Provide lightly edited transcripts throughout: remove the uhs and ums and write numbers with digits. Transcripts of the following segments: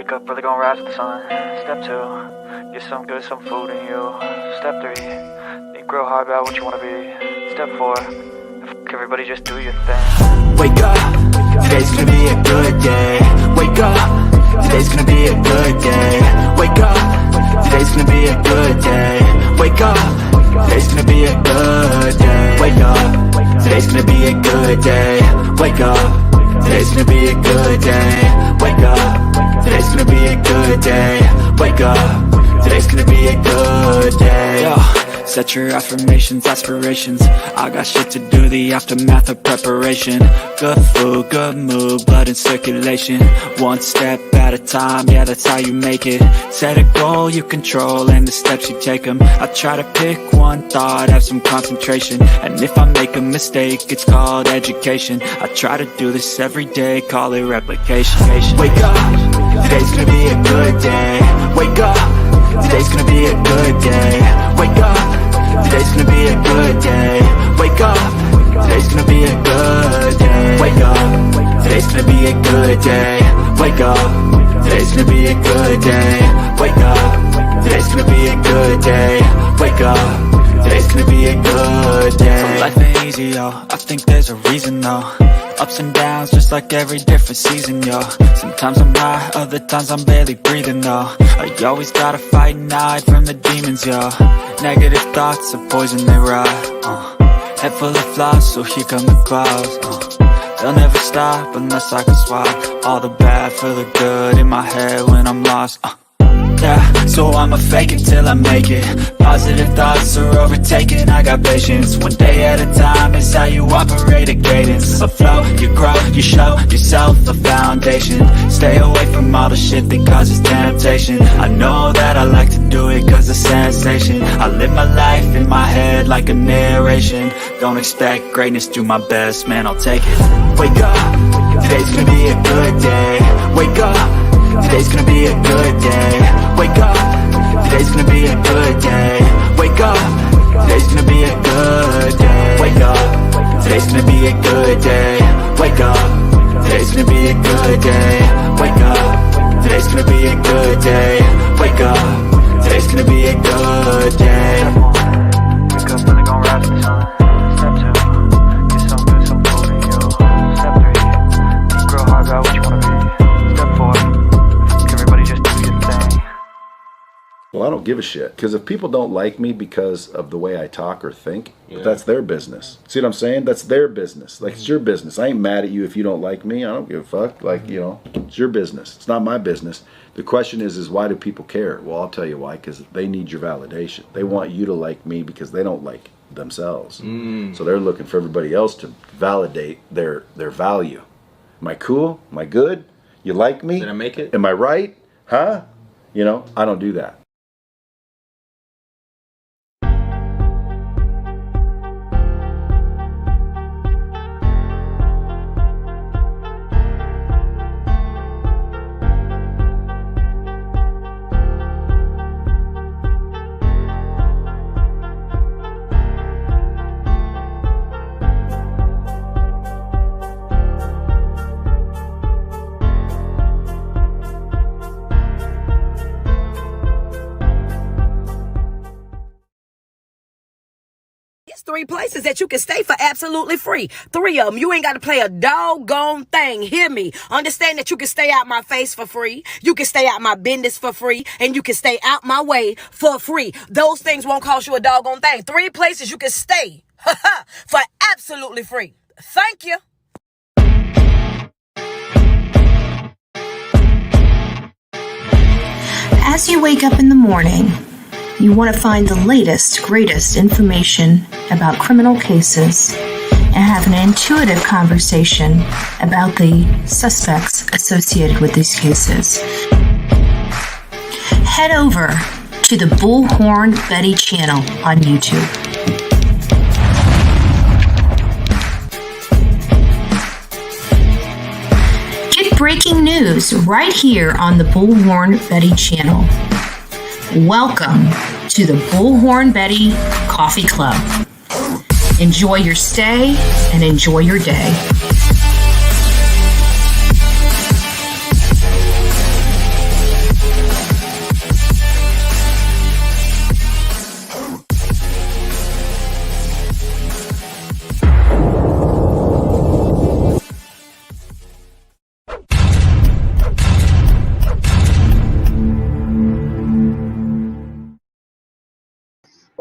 Wake up, really gonna rise with the sun. Step 2, get some good, some food in you. Step 3, think real hard about what you wanna be. Step 4, everybody just do your thing. Wake up, today's gonna be a good day. Wake up, today's gonna be a good day. Wake up, today's gonna be a good day. Wake up, today's gonna be a good day. Wake up, today's gonna be a good day. Wake up, today's gonna be a good day. Wake up, today's gonna be a good day. Wake up, today's gonna be a good day. Yo. Set your affirmations, aspirations. I got shit to do, the aftermath of preparation. Good food, good mood, blood in circulation. One step at a time, yeah, that's how you make it. Set a goal you control and the steps you take them. I try to pick one thought, have some concentration. And if I make a mistake, it's called education. I try to do this every day, call it replication. Wake up, today's gonna be a good day. Wake up, today's gonna be a good day. Wake up, today's gonna be a good day. Wake up, today's gonna be a good day. Wake up, today's gonna be a good day. Wake up, today's gonna be a good day. Wake up, today's gonna be a good day. Wake up, today's gonna be a good day. So life ain't easy, yo, I think there's a reason though. Ups and downs, just like every different season, yo. Sometimes I'm high, other times I'm barely breathing, though. I always gotta fight and hide from the demons, yo. Negative thoughts are poison, they rot. Head full of flies, so here come the clouds. They'll never stop unless I can swap all the bad for the good in my head when I'm lost. Yeah, so I'ma fake it till I make it. Positive thoughts are overtaken, I got patience. One day at a time is how you operate a cadence. A flow, you grow, you show yourself a foundation. Stay away from all the shit that causes temptation. I know that I like to do it cause it's sensation. I live my life in my head like a narration. Don't expect greatness, do my best, man, I'll take it. Wake up, today's gonna be a good day. Wake up, today's gonna be a good day. Wake up, today's gonna be a good day. Wake up, today's gonna be a good day. Wake up, today's gonna be a good day. Wake up, today's gonna be a good day. Wake up, today's gonna be a good day. Wake up, today's gonna be a good day. Wake up, really gonna rise with the sun. Step 2, get some good, some food in you. Step 3, think real hard about what you wanna be. Step 4, everybody just do your thing. Well, I don't give a shit. Because if people don't like me because of the way I talk or think, that's their business. See what I'm saying? That's their business. Like, it's your business. I ain't mad at you if you don't like me. I don't give a fuck. Like, you know, it's your business. It's not my business. The question is why do people care? Well, I'll tell you why. Because they need your validation. They want you to like me because they don't like themselves. So they're looking for everybody else to validate their value. Am I cool? Am I good? You like me? Did I make it? Am I right? Huh? You know, I don't do that. It's 3 places that you can stay for absolutely free. 3 of them. You ain't got to pay a doggone thing. Hear me. Understand that you can stay out my face for free. You can stay out my business for free. And you can stay out my way for free. Those things won't cost you a doggone thing. 3 places you can stay for absolutely free. Thank you. As you wake up in the morning, you want to find the latest, greatest information about criminal cases and have an intuitive conversation about the suspects associated with these cases. Head over to the Bullhorn Betty channel on YouTube. Get breaking news right here on the Bullhorn Betty channel. Welcome to the Bullhorn Betty Coffee Club. Enjoy your stay and enjoy your day.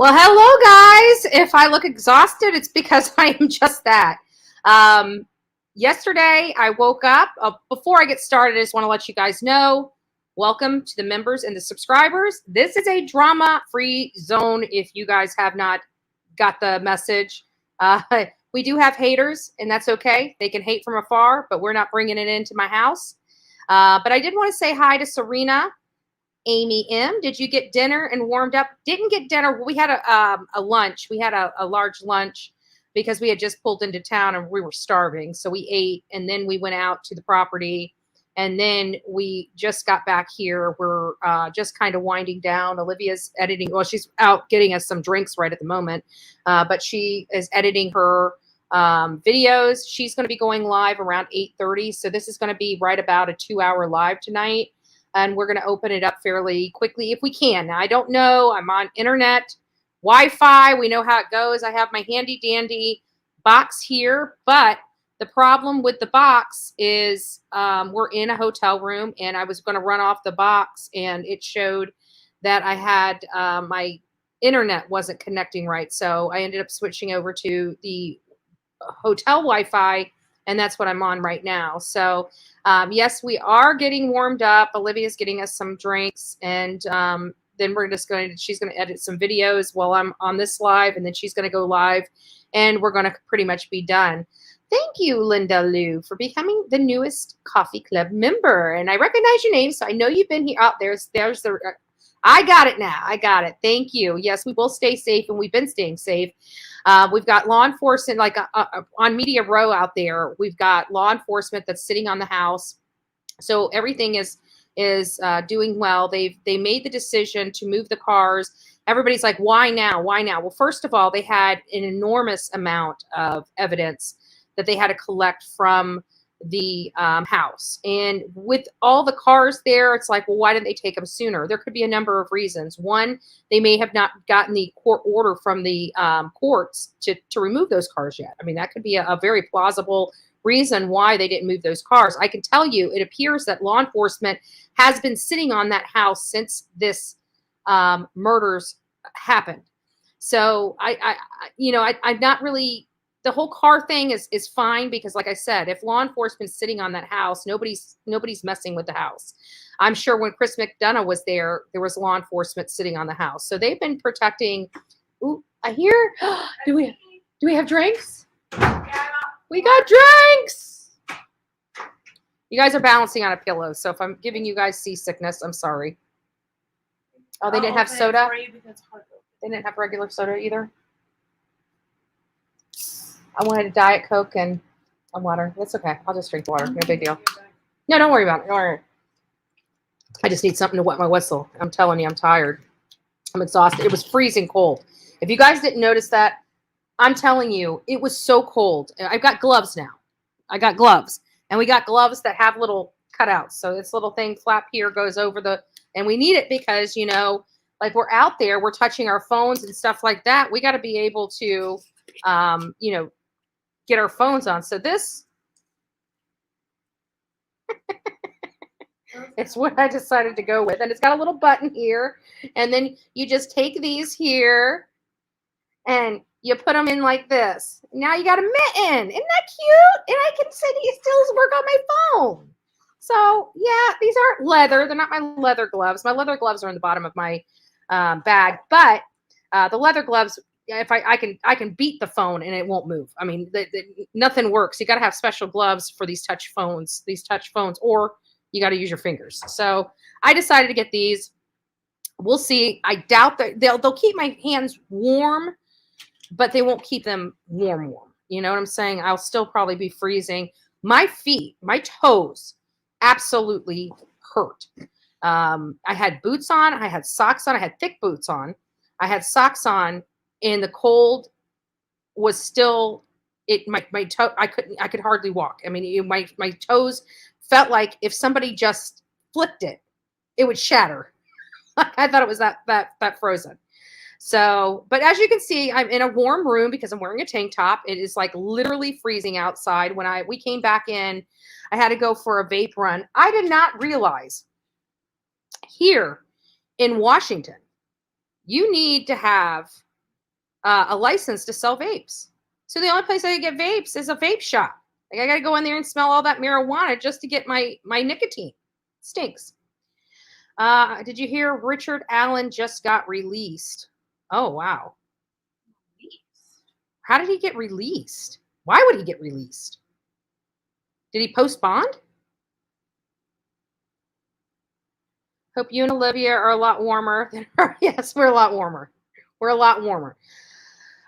Well, hello, guys. If I look exhausted, it's because I am just that. Yesterday, I woke up. Before I get started, I just want to let you guys know, welcome to the members and the subscribers. This is a drama-free zone if you guys have not got the message. We do have haters, and that's okay. They can hate from afar, but we're not bringing it into my house. But I did want to say hi to Serena. Amy M, did you get dinner and warmed up? Didn't get dinner. We had a lunch. We had a large lunch because we had just pulled into town and we were starving. So we ate, and then we went out to the property, and then we just got back here. We're just kind of winding down. Olivia's editing. Well, she's out getting us some drinks right at the moment, but she is editing her videos. She's going to be going live around 8:30. So this is going to be right about a 2-hour live tonight. And we're going to open it up fairly quickly if we can. Now, I don't know. I'm on internet, Wi-Fi. We know how it goes. I have my handy dandy box here. But the problem with the box is we're in a hotel room. And I was going to run off the box. And it showed that I had my internet wasn't connecting right. So I ended up switching over to the hotel Wi-Fi. And that's what I'm on right now. So, yes, we are getting warmed up. Olivia's getting us some drinks. And then she's going to edit some videos while I'm on this live. And then she's going to go live. And we're going to pretty much be done. Thank you, Linda Lou, for becoming the newest Coffee Club member. And I recognize your name, so I know you've been here. Oh, there's the... I got it now. I got it. Thank you. Yes, we will stay safe, and we've been staying safe. We've got law enforcement, like on Media Row out there. We've got law enforcement that's sitting on the house, so everything is doing well. They made the decision to move the cars. Everybody's like, why now? Why now? Well, first of all, they had an enormous amount of evidence that they had to collect from the house. And with all the cars there, it's like, well, why didn't they take them sooner? There could be a number of reasons. One, they may have not gotten the court order from the courts to remove those cars yet. I mean, that could be a very plausible reason why they didn't move those cars. I can tell you, it appears that law enforcement has been sitting on that house since this murders happened. So I'm not really. The whole car thing is fine because, like I said, if law enforcement's sitting on that house, nobody's messing with the house. I'm sure when Chris McDonough was there was law enforcement sitting on the house. So they've been protecting. Ooh, I hear. Do we have drinks? We got drinks. You guys are balancing on a pillow, so if I'm giving you guys seasickness, I'm sorry. Oh, they didn't have soda? They didn't have regular soda either? I wanted a Diet Coke and a water. That's okay. I'll just drink water. No big deal. No, don't worry about it. Don't worry. I just need something to wet my whistle. I'm telling you, I'm tired. I'm exhausted. It was freezing cold. If you guys didn't notice that, I'm telling you, it was so cold. I've got gloves now. I got gloves. And we got gloves that have little cutouts. So this little thing flap here goes over the, and we need it because, like we're out there, we're touching our phones and stuff like that. We got to be able to, get our phones on. So this it's what I decided to go with. And it's got a little button here. And then you just take these here and you put them in like this. Now you got a mitten. Isn't that cute? And I can still work on my phone. So yeah, these aren't leather. They're not my leather gloves. My leather gloves are in the bottom of my bag. But the leather gloves, if I can beat the phone and it won't move. I mean, nothing works. You got to have special gloves for these touch phones, or you got to use your fingers. So I decided to get these. We'll see. I doubt that they'll keep my hands warm, but they won't keep them warm. You know what I'm saying? I'll still probably be freezing. My feet, my toes, absolutely hurt. I had boots on. I had socks on. I had thick boots on. I had socks on. And the cold was still my toe. I could hardly walk. I mean, my toes felt like if somebody just flipped it, it would shatter. I thought it was that frozen. So, but as you can see, I'm in a warm room because I'm wearing a tank top. It is like literally freezing outside. When we came back in, I had to go for a vape run. I did not realize here in Washington, you need to have a license to sell vapes. So the only place I could get vapes is a vape shop. Like I got to go in there and smell all that marijuana just to get my nicotine. Stinks. Did you hear Richard Allen just got released? Oh, wow. How did he get released? Why would he get released? Did he post bond? Hope you and Olivia are a lot warmer than her. Yes, we're a lot warmer. We're a lot warmer.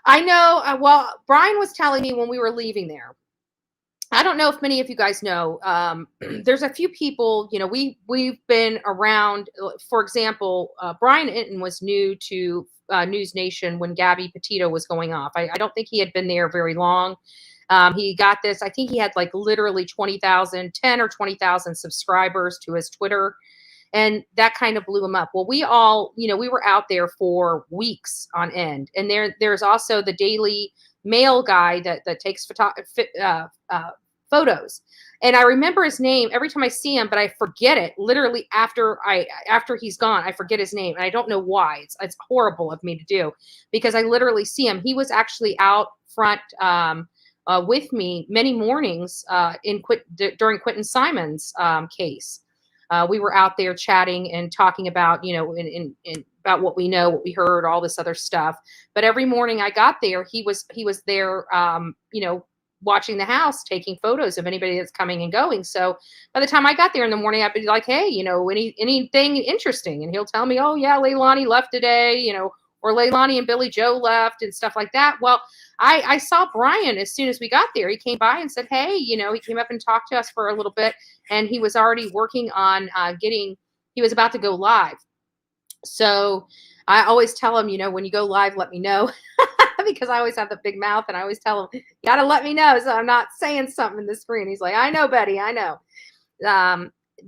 I know. Well, Brian was telling me when we were leaving there. I don't know if many of you guys know. There's a few people. You know, we've been around. For example, Brian Inton was new to News Nation when Gabby Petito was going off. I don't think he had been there very long. He got this. I think he had like literally 10 or 20,000 subscribers to his Twitter. And that kind of blew him up. Well, we all, you know, we were out there for weeks on end. And there's also the Daily Mail guy that takes photos. And I remember his name every time I see him, but I forget it. Literally after he's gone, I forget his name. And I don't know why. It's horrible of me to do because I literally see him. He was actually out front with me many mornings during Quentin Simon's case. We were out there chatting and talking about, you know, about what we know, what we heard, all this other stuff. But every morning I got there, he was there, you know, watching the house, taking photos of anybody that's coming and going. So by the time I got there in the morning, I'd be like, hey, you know, anything interesting? And he'll tell me, oh yeah, Leilani left today, you know, or Leilani and Billy Joe left and stuff like that. Well, I saw Brian as soon as we got there. He came by and said, hey, you know, he came up and talked to us for a little bit, and he was already working on he was about to go live. So I always tell him, you know, when you go live, let me know because I always have the big mouth, and I always tell him, you got to let me know so I'm not saying something in the screen. He's like, I know, Betty, I know.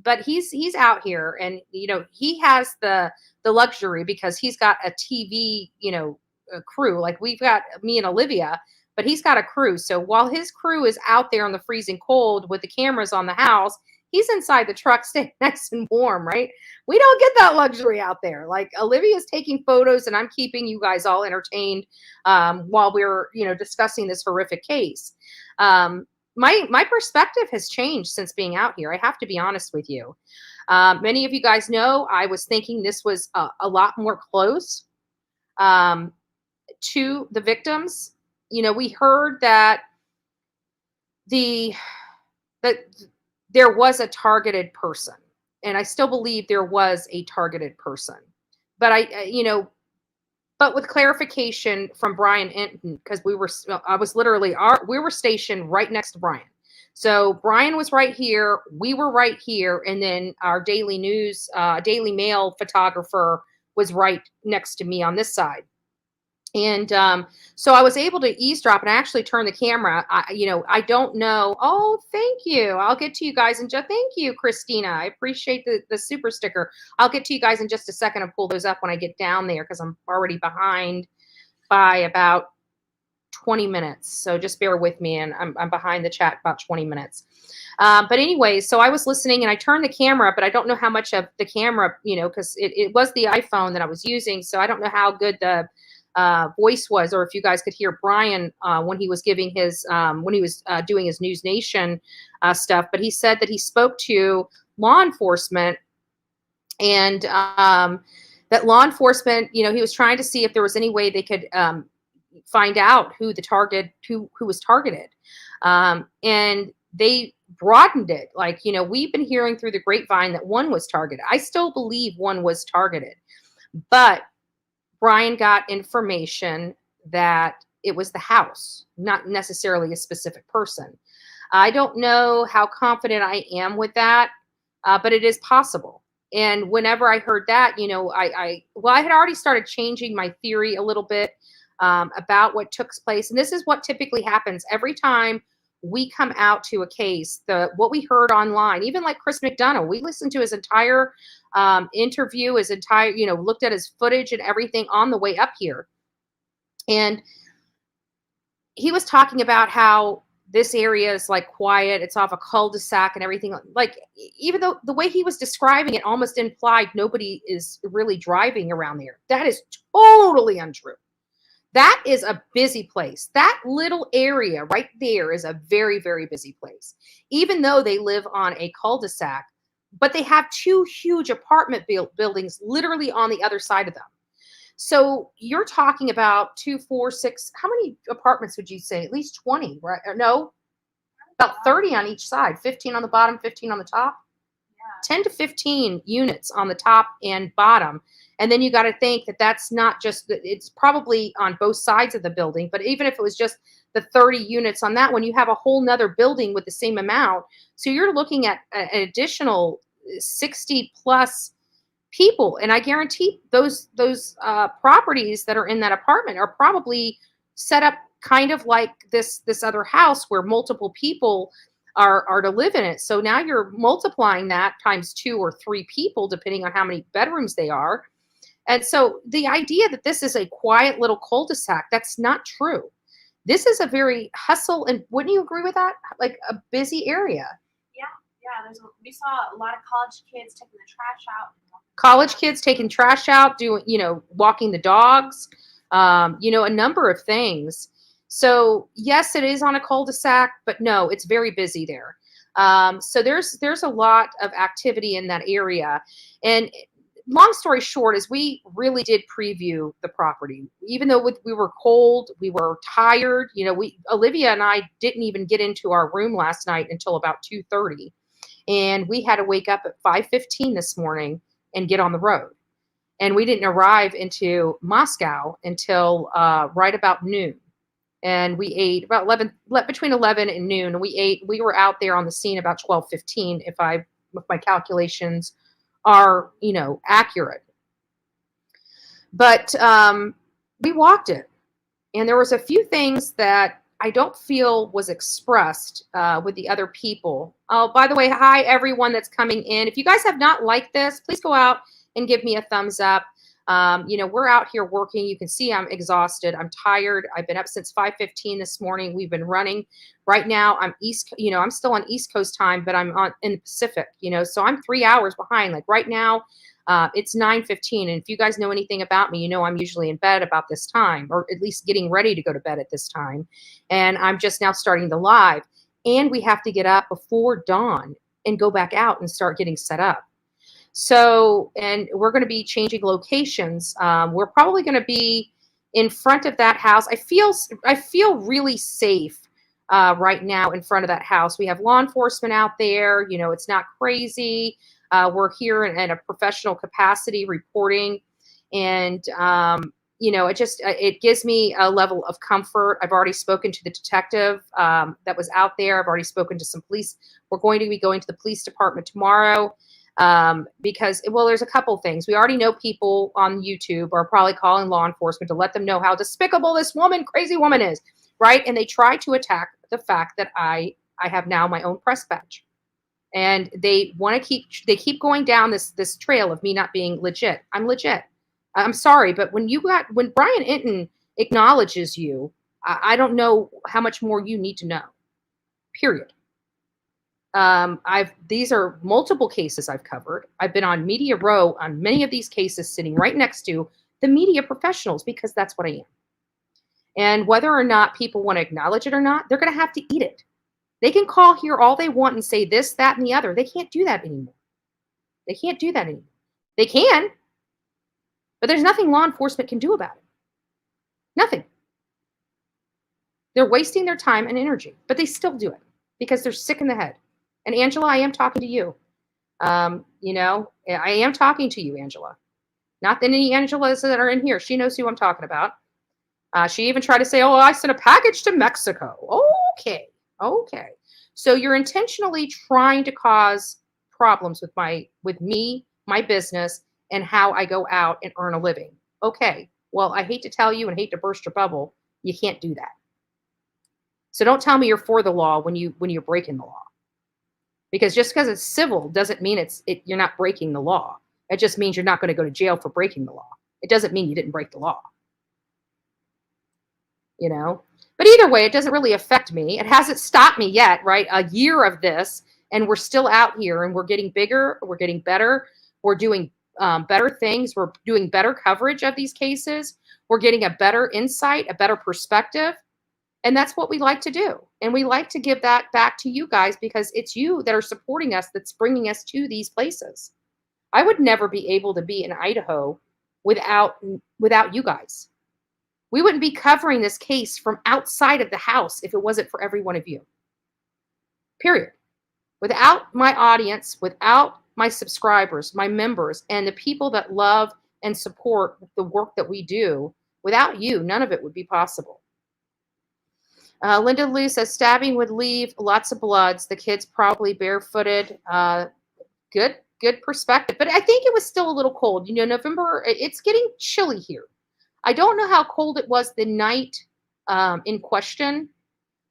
But he's out here, and, you know, he has the luxury because he's got a TV, you know, a crew. Like we've got me and Olivia, but he's got a crew. So while his crew is out there in the freezing cold with the cameras on the house, he's inside the truck staying nice and warm, right? We don't get that luxury out there. Like Olivia's taking photos and I'm keeping you guys all entertained while we're, you know, discussing this horrific case. My perspective has changed since being out here. I have to be honest with you. Many of you guys know I was thinking this was a lot more close to the victims. You know, we heard that there was a targeted person, and I still believe there was a targeted person. But but with clarification from Brian Inton, because we were stationed right next to Brian. So Brian was right here, we were right here, and then our Daily Mail photographer was right next to me on this side. And so I was able to eavesdrop, and I actually turned the camera. I don't know. Oh, thank you. I'll get to you guys in just. Thank you, Christina. I appreciate the super sticker. I'll get to you guys in just a second and pull those up when I get down there because I'm already behind by about 20 minutes. So just bear with me, and I'm behind the chat about 20 minutes. But anyway, so I was listening, and I turned the camera, but I don't know how much of the camera, you know, because it was the iPhone that I was using, so I don't know how good the voice was, or if you guys could hear Brian when he was giving his doing his News Nation stuff. But he said that he spoke to law enforcement, and that law enforcement, you know, he was trying to see if there was any way they could find out who was targeted, and they broadened it. Like, you know, we've been hearing through the grapevine that one was targeted. I still believe one was targeted, but Brian got information that it was the house, not necessarily a specific person. I don't know how confident I am with that, but it is possible. And whenever I heard that, you know, I had already started changing my theory a little bit about what took place. And this is what typically happens every time we come out to a case. What we heard online, even like Chris McDonough, we listened to his entire interview, looked at his footage and everything on the way up here. And he was talking about how this area is like quiet. It's off a cul-de-sac and everything. Like, even though the way he was describing it almost implied nobody is really driving around there. That is totally untrue. That is a busy place. That little area right there is a very, very busy place. Even though they live on a cul-de-sac, but they have two huge apartment buildings literally on the other side of them. So you're talking about 2, 4, 6. How many apartments would you say? At least 20, right? Or no, about 30 on each side. 15 on the bottom, 15 on the top. 10 to 15 units on the top and bottom. And then you got to think that that's not just, it's probably on both sides of the building. But even if it was just the 30 units on that one, you have a whole nother building with the same amount. So you're looking at an additional 60 plus people. And I guarantee those properties that are in that apartment are probably set up kind of like this other house where multiple people are to live in it. So now you're multiplying that times 2 or 3 people, depending on how many bedrooms they are. And so the idea that this is a quiet little cul-de-sac, that's not true. This is a very hustle, and wouldn't you agree with that? Like a busy area. Yeah. We saw a lot of college kids taking the trash out. College kids taking trash out, doing, walking the dogs, a number of things. So yes, it is on a cul-de-sac, but no, it's very busy there. So there's a lot of activity in that area. And long story short is we really did preview the property. Even though we were cold, we were tired. Olivia and I didn't even get into our room last night until about 2:30. And we had to wake up at 5:15 this morning and get on the road. And we didn't arrive into Mascow until right about noon. And we ate about between 11 and noon. And we were out there on the scene about 12:15, if my calculations are, accurate. But we walked it. And there was a few things that I don't feel was expressed with the other people. Oh, by the way, hi, everyone that's coming in. If you guys have not liked this, please go out and give me a thumbs up. We're out here working. You can see I'm exhausted. I'm tired. I've been up since 5:15 this morning. We've been running. Right now, I'm still on East Coast time, but I'm in the Pacific, so I'm 3 hours behind. Like right now, it's 9:15. And if you guys know anything about me, I'm usually in bed about this time, or at least getting ready to go to bed at this time. And I'm just now starting the live. And we have to get up before dawn and go back out and start getting set up. So, and we're going to be changing locations. We're probably going to be in front of that house. I feel really safe right now in front of that house. We have law enforcement out there. It's not crazy. We're here in a professional capacity reporting, and it gives me a level of comfort. I've already spoken to the detective that was out there. I've already spoken to some police. We're going to be going to the police department tomorrow. Because there's a couple things. We already know people on YouTube are probably calling law enforcement to let them know how despicable this crazy woman is, right? And they try to attack the fact that I have now my own press badge, and they keep going down this trail of me not being legit. I'm legit. I'm sorry, but when Brian Inton acknowledges you, I don't know how much more you need to know. Period. These are multiple cases I've covered. I've been on Media Row on many of these cases, sitting right next to the media professionals, because that's what I am. And whether or not people want to acknowledge it or not, they're going to have to eat it. They can call here all they want and say this, that, and the other. They can't do that anymore. They can't do that anymore. They can, but there's nothing law enforcement can do about it. Nothing. They're wasting their time and energy, but they still do it because they're sick in the head. And Angela, I am talking to you. I am talking to you, Angela. Not that any Angelas that are in here. She knows who I'm talking about. She even tried to say, I sent a package to Mexico. Okay. So you're intentionally trying to cause problems with me, my business, and how I go out and earn a living. Okay. Well, I hate to tell you and hate to burst your bubble. You can't do that. So don't tell me you're for the law when you're breaking the law. Because just because it's civil doesn't mean you're not breaking the law. It just means you're not going to go to jail for breaking the law. It doesn't mean you didn't break the law. But either way, it doesn't really affect me. It hasn't stopped me yet, right? A year of this, and we're still out here, and we're getting bigger. We're getting better. We're doing better things. We're doing better coverage of these cases. We're getting a better insight, a better perspective. And that's what we like to do. And we like to give that back to you guys because it's you that are supporting us that's bringing us to these places. I would never be able to be in Idaho without you guys. We wouldn't be covering this case from outside of the house if it wasn't for every one of you. Period. Without my audience, without my subscribers, my members, and the people that love and support the work that we do, without you, none of it would be possible. Linda Lou says stabbing would leave lots of bloods. The kids probably barefooted. Good perspective. But I think it was still a little cold. You know, November, it's getting chilly here. I don't know how cold it was the night in question.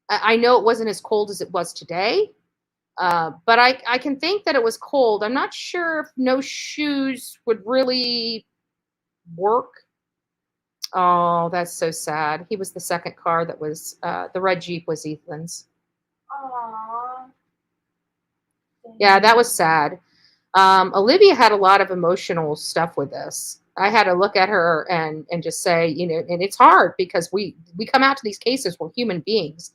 I know it wasn't as cold as it was today. But I can think that it was cold. I'm not sure if no shoes would really work. Oh, that's so sad. He was the second car that was, the red Jeep was Ethan's. Aww. Yeah, that was sad. Olivia had a lot of emotional stuff with this. I had to look at her and just say, you know, and it's hard because we come out to these cases, we're human beings.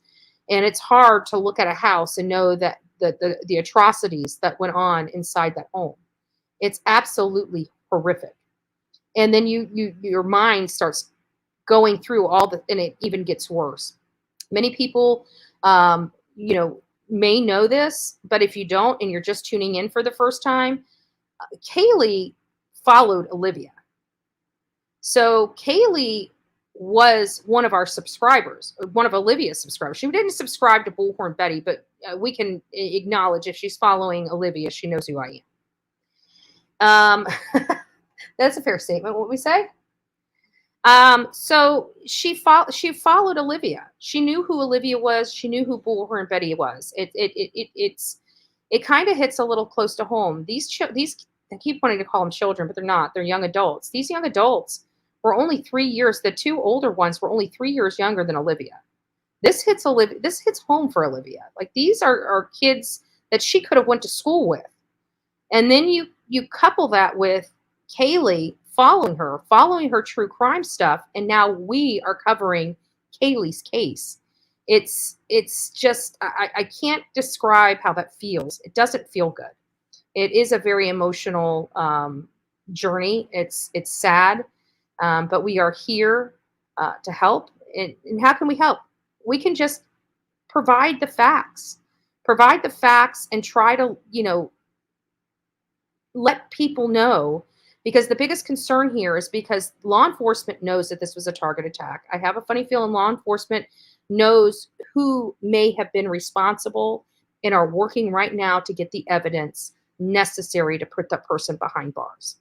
And it's hard to look at a house and know that the atrocities that went on inside that home. It's absolutely horrific. And then your mind starts going through and it even gets worse. Many people, you know, may know this, but if you don't and you're just tuning in for the first time, Kaylee followed Olivia. So Kaylee was one of our subscribers, one of Olivia's subscribers. She didn't subscribe to Bullhorn Betty, but we can acknowledge if she's following Olivia, she knows who I am. That's a fair statement. What we say? So she followed Olivia. She knew who Olivia was. She knew who Bullhorn Betty was. It kind of hits a little close to home. These I keep wanting to call them children, but they're not. They're young adults. These young adults were only 3 years. The two older ones were only 3 years younger than Olivia. This hits Olivia. This hits home for Olivia. Like these are kids that she could have went to school with. And then you couple that with Kaylee following her true crime stuff, and now we are covering Kaylee's case. It's just I can't describe how that feels. It doesn't feel good. It is a very emotional journey. It's sad, but we are here to help. And how can we help? We can just provide the facts, and try to, you know, let people know, because the biggest concern here is because law enforcement knows that this was a target attack. I have a funny feeling law enforcement knows who may have been responsible and are working right now to get the evidence necessary to put that person behind bars.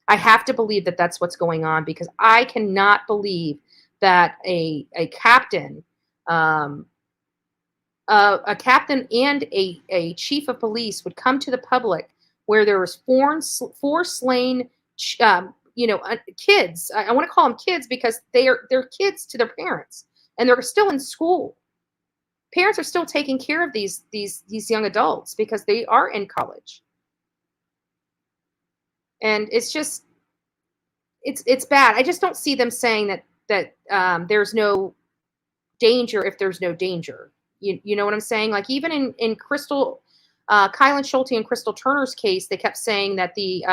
I have to believe that that's what's going on, because I cannot believe that a captain, and a chief of police would come to the public where there was four slain, kids. I want to call them kids because they're kids to their parents, and they're still in school. Parents are still taking care of these young adults because they are in college. And it's just, it's bad. I just don't see them saying that there's no danger if there's no danger. You know what I'm saying? Like even in Crystal, Kylan Schulte and Crystal Turner's case, they kept saying that the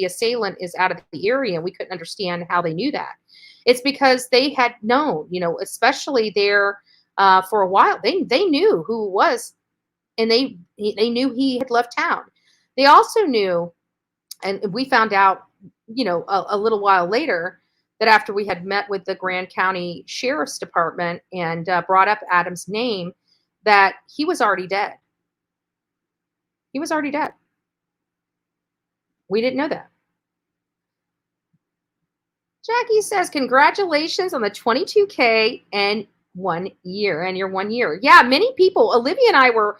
assailant is out of the area, and we couldn't understand how they knew that. It's because they had known, especially there for a while. They knew who it was, and they knew he had left town. They also knew, and we found out, a little while later, that after we had met with the Grand County Sheriff's Department and brought up Adam's name, that he was already dead. He was already dead. We didn't know that. Jackie says, congratulations on the 22K and 1 year, and your 1 year. Yeah, many people, Olivia and I were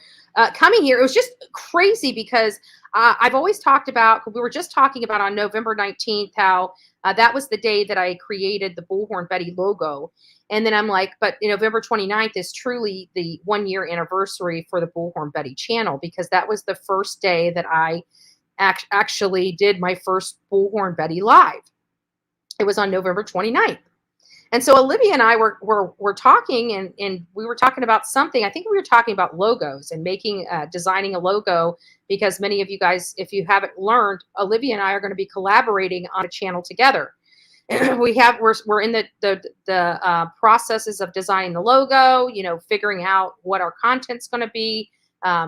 coming here. It was just crazy because I've always talked about, we were just talking about on November 19th, how that was the day that I created the Bullhorn Betty logo. And then I'm like, but November 29th is truly the 1 year anniversary for the Bullhorn Betty channel, because that was the first day that I actually did my first Bullhorn Betty live. It was on November 29th. And so Olivia and I were talking, and we were talking about something. I think we were talking about logos and making designing a logo, because many of you guys, if you haven't learned, Olivia and I are going to be collaborating on a channel together. We're in the processes of designing the logo, figuring out what our content's going to be,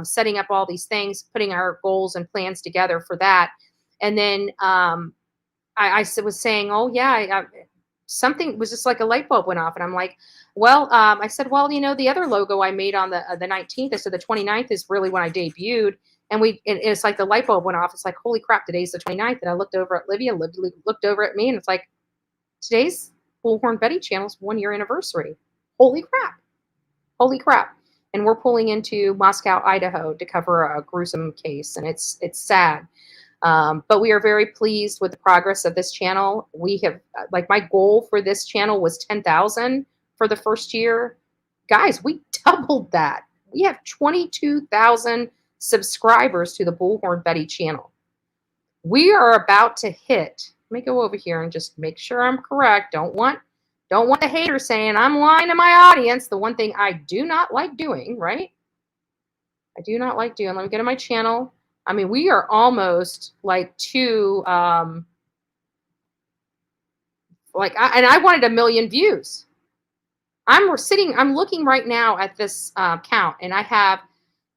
setting up all these things, putting our goals and plans together for that. And then I was saying, oh yeah, something was just like a light bulb went off, and I'm like, well, I said, well, the other logo I made on the 19th, I said the 29th is really when I debuted, and it's like the light bulb went off. It's like, holy crap, today's the 29th, and I looked over at Olivia, looked over at me, and it's like, today's Bullhorn Betty channel's 1-year anniversary. Holy crap. And we're pulling into Mascow, Idaho to cover a gruesome case, and it's sad. But we are very pleased with the progress of this channel. We have, my goal for this channel was 10,000 for the first year. Guys, we doubled that. We have 22,000 subscribers to the Bullhorn Betty channel. We are about to hit, let me go over here and just make sure I'm correct. Don't want the haters saying I'm lying to my audience. The one thing I do not like doing, right? I do not like doing. Let me go to my channel. I mean, we are almost to, and I wanted 1 million views. I'm looking right now at this count, and I have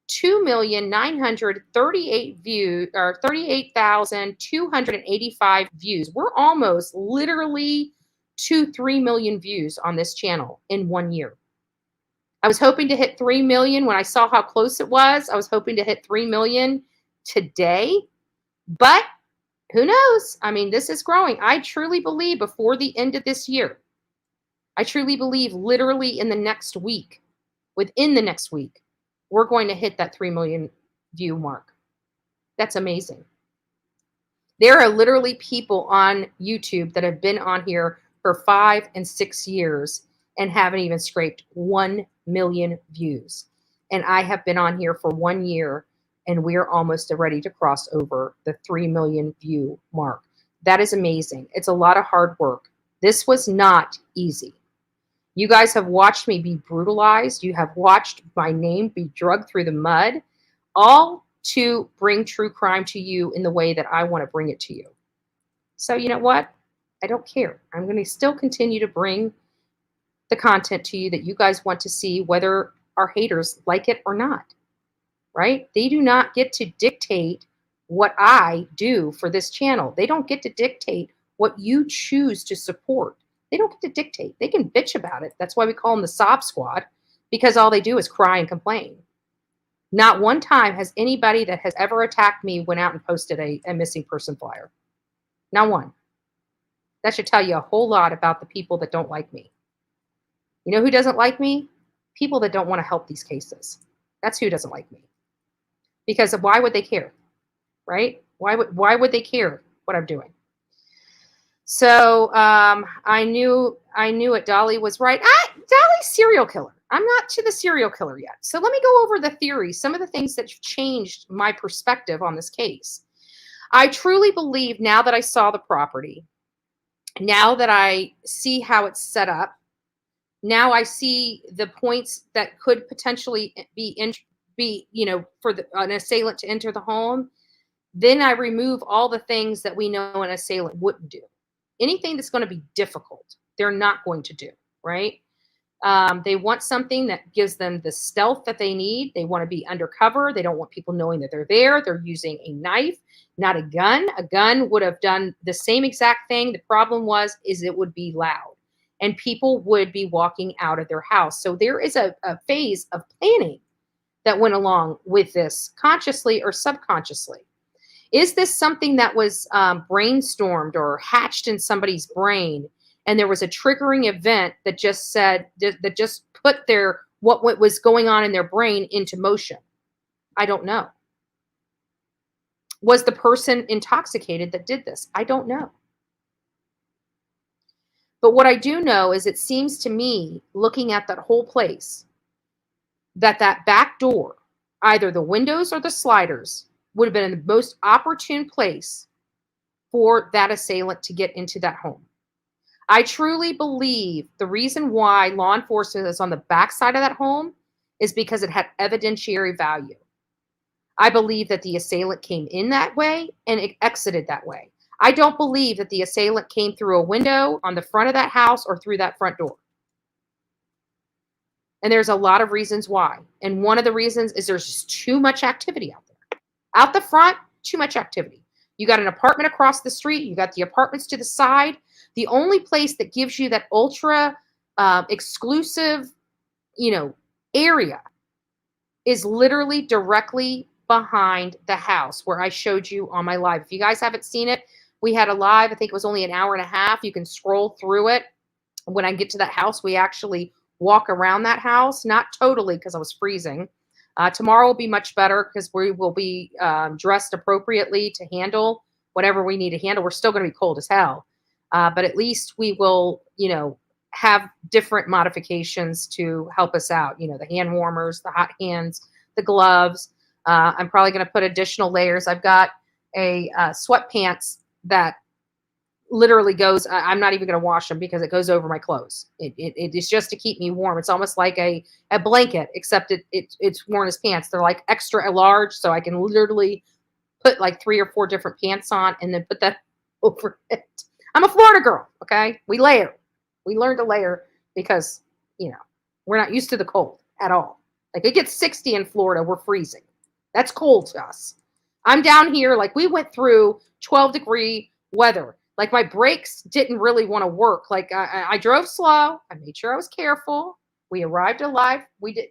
2,938 views, or 38,285 views. We're almost literally 2-3 million views on this channel in 1 year. I was hoping to hit 3 million when I saw how close it was. I was hoping to hit 3 million today, but who knows? I mean, this is growing. I truly believe before the end of this year, I truly believe literally in the next week, within the next week, we're going to hit that 3 million view mark. That's amazing. There are literally people on YouTube that have been on here for 5 and 6 years and haven't even scraped 1 million views. And I have been on here for 1 year, and we're almost ready to cross over the 3 million view mark. That is amazing. It's a lot of hard work. This was not easy. You guys have watched me be brutalized. You have watched my name be dragged through the mud, all to bring true crime to you in the way that I want to bring it to you. So you know what? I don't care. I'm going to still continue to bring the content to you that you guys want to see, whether our haters like it or not. Right? They do not get to dictate what I do for this channel. They don't get to dictate what you choose to support. They don't get to dictate. They can bitch about it. That's why we call them the sob squad, because all they do is cry and complain. Not one time has anybody that has ever attacked me went out and posted a missing person flyer. Not one. That should tell you a whole lot about the people that don't like me. You know who doesn't like me? People that don't want to help these cases. That's who doesn't like me. Because why would they care, right? Why would they care what I'm doing? So I knew it. Dolly was right. Dolly's serial killer. I'm not to the serial killer yet. So let me go over the theory, some of the things that changed my perspective on this case. I truly believe, now that I saw the property, now that I see how it's set up, now I see the points that could potentially be for an assailant to enter the home, then I remove all the things that we know an assailant wouldn't do. Anything that's going to be difficult, they're not going to do, right? They want something that gives them the stealth that they need. They want to be undercover. They don't want people knowing that they're there. They're using a knife, not a gun. A gun would have done the same exact thing. The problem is it would be loud, and people would be walking out of their house. So there is a phase of planning that went along with this, consciously or subconsciously. Is this something that was brainstormed or hatched in somebody's brain, and there was a triggering event that just put what was going on in their brain into motion? I don't know. Was the person intoxicated that did this? I don't know. But what I do know is, it seems to me, looking at that whole place, that back door, either the windows or the sliders, would have been in the most opportune place for that assailant to get into that home. I truly believe the reason why law enforcement is on the backside of that home is because it had evidentiary value. I believe that the assailant came in that way and it exited that way. I don't believe that the assailant came through a window on the front of that house or through that front door. And there's a lot of reasons why. And one of the reasons is there's just too much activity out there. Out the front, too much activity. You got an apartment across the street. You got the apartments to the side. The only place that gives you that ultra exclusive, area is literally directly behind the house where I showed you on my live. If you guys haven't seen it, we had a live. I think it was only an hour and a half. You can scroll through it. When I get to that house, we actually walk around that house. Not totally because I was freezing. Tomorrow will be much better because we will be dressed appropriately to handle whatever we need to handle. We're still going to be cold as hell. But at least we will, have different modifications to help us out. The hand warmers, the hot hands, the gloves. I'm probably going to put additional layers. I've got a sweatpants that literally goes, I'm not even going to wash them because it goes over my clothes. It is just to keep me warm. It's almost like a blanket, except it's worn as pants. They're like extra large, so I can literally put like 3 or 4 different pants on and then put that over it. I'm a Florida girl, okay? We layer. We learn to layer because, we're not used to the cold at all. Like it gets 60 in Florida, we're freezing. That's cold to us. I'm down here, like we went through 12-degree weather. Like my brakes didn't really want to work. Like I drove slow. I made sure I was careful. We arrived alive.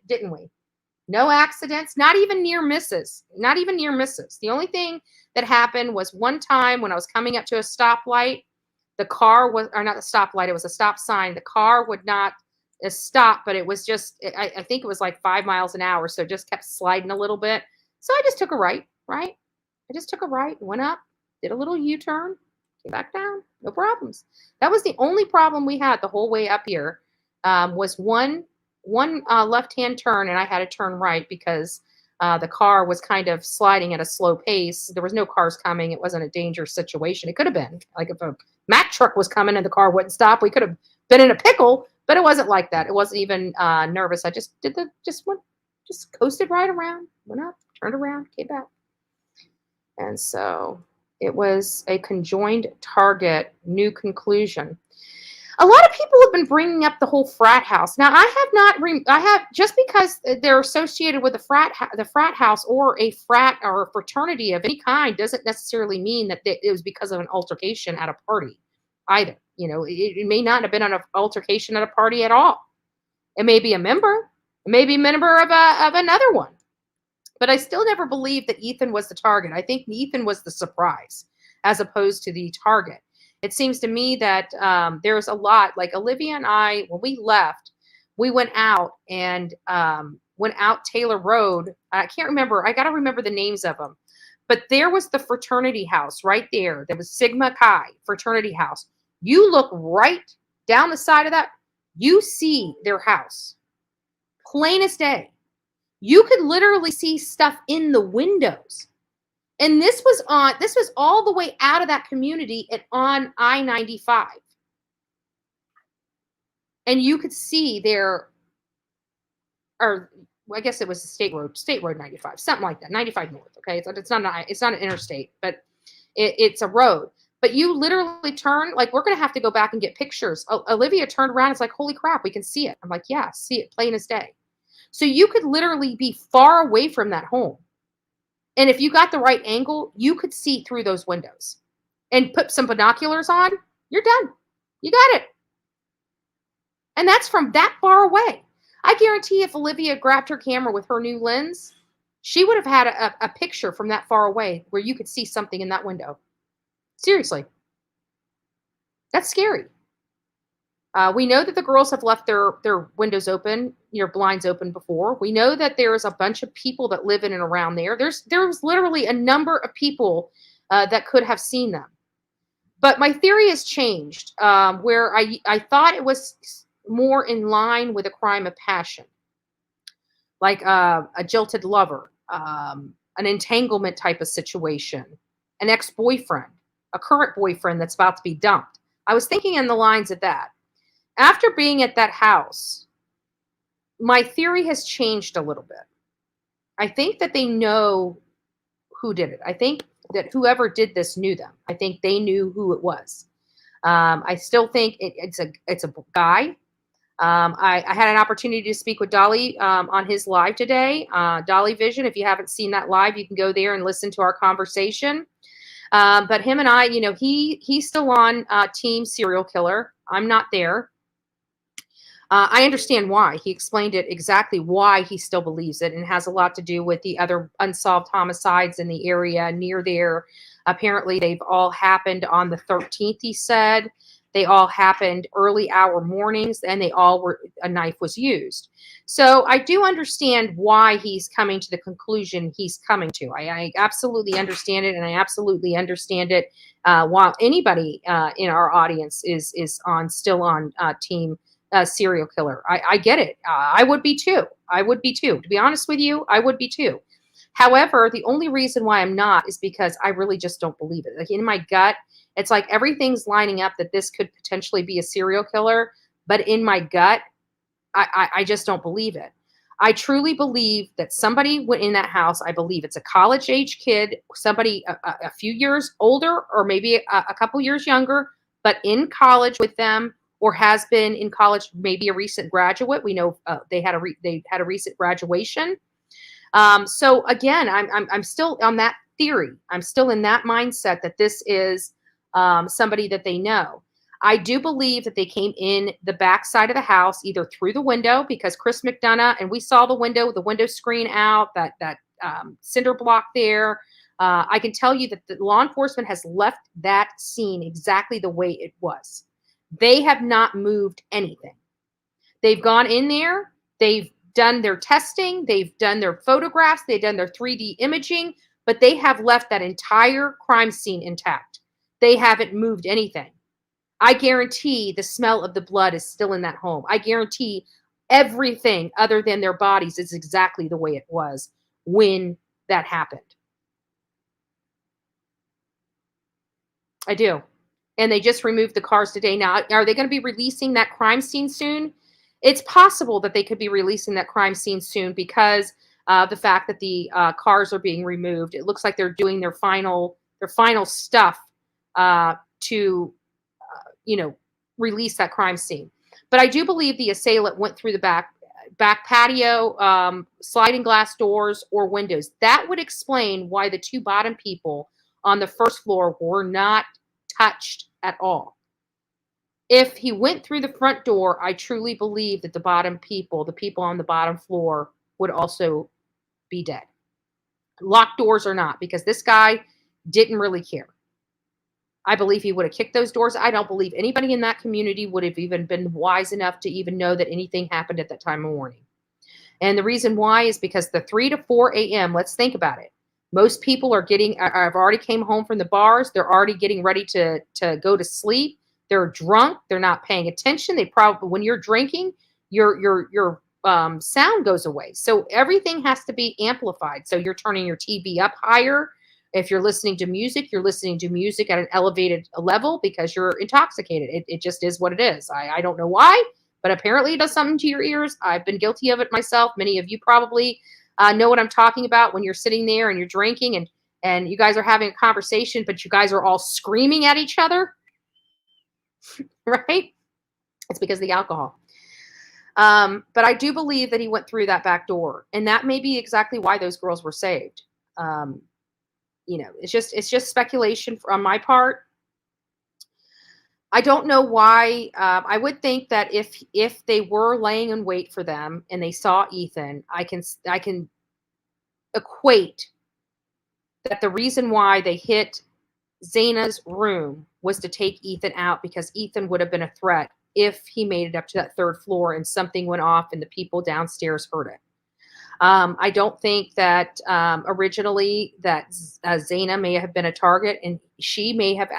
Didn't we? No accidents, not even near misses. Not even near misses. The only thing that happened was one time when I was coming up to a stoplight, the car was, or not a stoplight, it was a stop sign. The car would not stop, but it was just, I think it was like 5 miles an hour. So it just kept sliding a little bit. So I just took a right? I just took a right, went up, did a little U-turn, came back down, no problems. That was the only problem we had the whole way up here, was one left-hand turn, and I had to turn right because the car was kind of sliding at a slow pace. There was no cars coming. It wasn't a dangerous situation. It could have been. Like if a Mack truck was coming and the car wouldn't stop, we could have been in a pickle, but it wasn't like that. It wasn't even nervous. I just coasted right around, went up, turned around, came back. And so it was a conjoined target, new conclusion. A lot of people have been bringing up the whole frat house. Now, I have just because they're associated with the frat house or a frat or a fraternity of any kind doesn't necessarily mean that it was because of an altercation at a party either. It may not have been an altercation at a party at all. It may be a member. It may be a member of another one. But I still never believed that Ethan was the target. I think Ethan was the surprise as opposed to the target. It seems to me that there's a lot, like Olivia and I, when we left, we went out and went out Taylor Road. I can't remember. I got to remember the names of them. But there was the fraternity house right there. There was Sigma Chi fraternity house. You look right down the side of that, you see their house. Plain as day. You could literally see stuff in the windows. And this was all the way out of that community and on I-95. And you could see there, or I guess it was State Road 95, something like that, 95 North, okay? It's not an interstate, but it's a road. But you literally turn, like we're going to have to go back and get pictures. Olivia turned around, it's like, holy crap, we can see it. I'm like, yeah, see it plain as day. So you could literally be far away from that home. And if you got the right angle, you could see through those windows and put some binoculars on, you're done. You got it. And that's from that far away. I guarantee if Olivia grabbed her camera with her new lens, she would have had a picture from that far away where you could see something in that window. Seriously. That's scary. We know that the girls have left their windows open, blinds open before. We know that there's a bunch of people that live in and around there. There's literally a number of people that could have seen them. But my theory has changed, where I thought it was more in line with a crime of passion, like a jilted lover, an entanglement type of situation, an ex-boyfriend, a current boyfriend that's about to be dumped. I was thinking in the lines of that. After being at that house, my theory has changed a little bit. I think that they know who did it. I think that whoever did this knew them. I think they knew who it was. I still think it's a guy. I had an opportunity to speak with Dolly on his live today, Dolly Vision. If you haven't seen that live, you can go there and listen to our conversation. But him and I, he's still on Team Serial Killer. I'm not there. I understand why. He explained it exactly why he still believes it, and has a lot to do with the other unsolved homicides in the area near there. Apparently, they've all happened on the 13th, he said. They all happened early hour mornings, and they all were, a knife was used. So I do understand why he's coming to the conclusion he's coming to. I absolutely understand it, and I absolutely understand it while anybody in our audience is still on Team Serial Killer. I get it. I would be too. I would be too. To be honest with you, I would be too. However, the only reason why I'm not is because I really just don't believe it. Like, in my gut, it's like everything's lining up that this could potentially be a serial killer. But in my gut, I just don't believe it. I truly believe that somebody went in that house. I believe it's a college age kid, somebody a few years older, or maybe a couple years younger, but in college with them, or has been in college, maybe a recent graduate. We know they had a recent graduation. So again, I'm still on that theory. I'm still in that mindset that this is somebody that they know. I do believe that they came in the back side of the house, either through the window, because Chris McDonough, and we saw the window screen out, that cinder block there. I can tell you that the law enforcement has left that scene exactly the way it was. They have not moved anything. They've gone in there. They've done their testing. They've done their photographs. They've done their 3D imaging, but they have left that entire crime scene intact. They haven't moved anything. I guarantee the smell of the blood is still in that home. I guarantee everything other than their bodies is exactly the way it was when that happened. I do. And they just removed the cars today. Now, are they going to be releasing that crime scene soon? It's possible that they could be releasing that crime scene soon because of the fact that the cars are being removed. It looks like they're doing their final stuff to release that crime scene. But I do believe the assailant went through the back patio, sliding glass doors, or windows. That would explain why the two bottom people on the first floor were not touched at all. If he went through the front door, I truly believe that the people on the bottom floor, would also be dead. Locked doors or not, because this guy didn't really care. I believe he would have kicked those doors. I don't believe anybody in that community would have even been wise enough to even know that anything happened at that time of morning. And the reason why is because the 3 to 4 a.m., let's think about it. Most people are I've already came home from the bars. They're already getting ready to go to sleep. They're drunk. They're not paying attention. They probably, when you're drinking, your sound goes away. So everything has to be amplified. So you're turning your TV up higher. If you're listening to music at an elevated level because you're intoxicated. It just is what it is. I don't know why, but apparently it does something to your ears. I've been guilty of it myself. Many of you probably know what I'm talking about when you're sitting there and you're drinking and you guys are having a conversation, but you guys are all screaming at each other, right? It's because of the alcohol. But I do believe that he went through that back door, and that may be exactly why those girls were saved. It's just speculation on my part. I don't know why. I would think that if they were laying in wait for them and they saw Ethan, I can equate that the reason why they hit Zaina's room was to take Ethan out, because Ethan would have been a threat if he made it up to that third floor and something went off and the people downstairs heard it. I don't think that originally that Zaina may have been a target, and they may have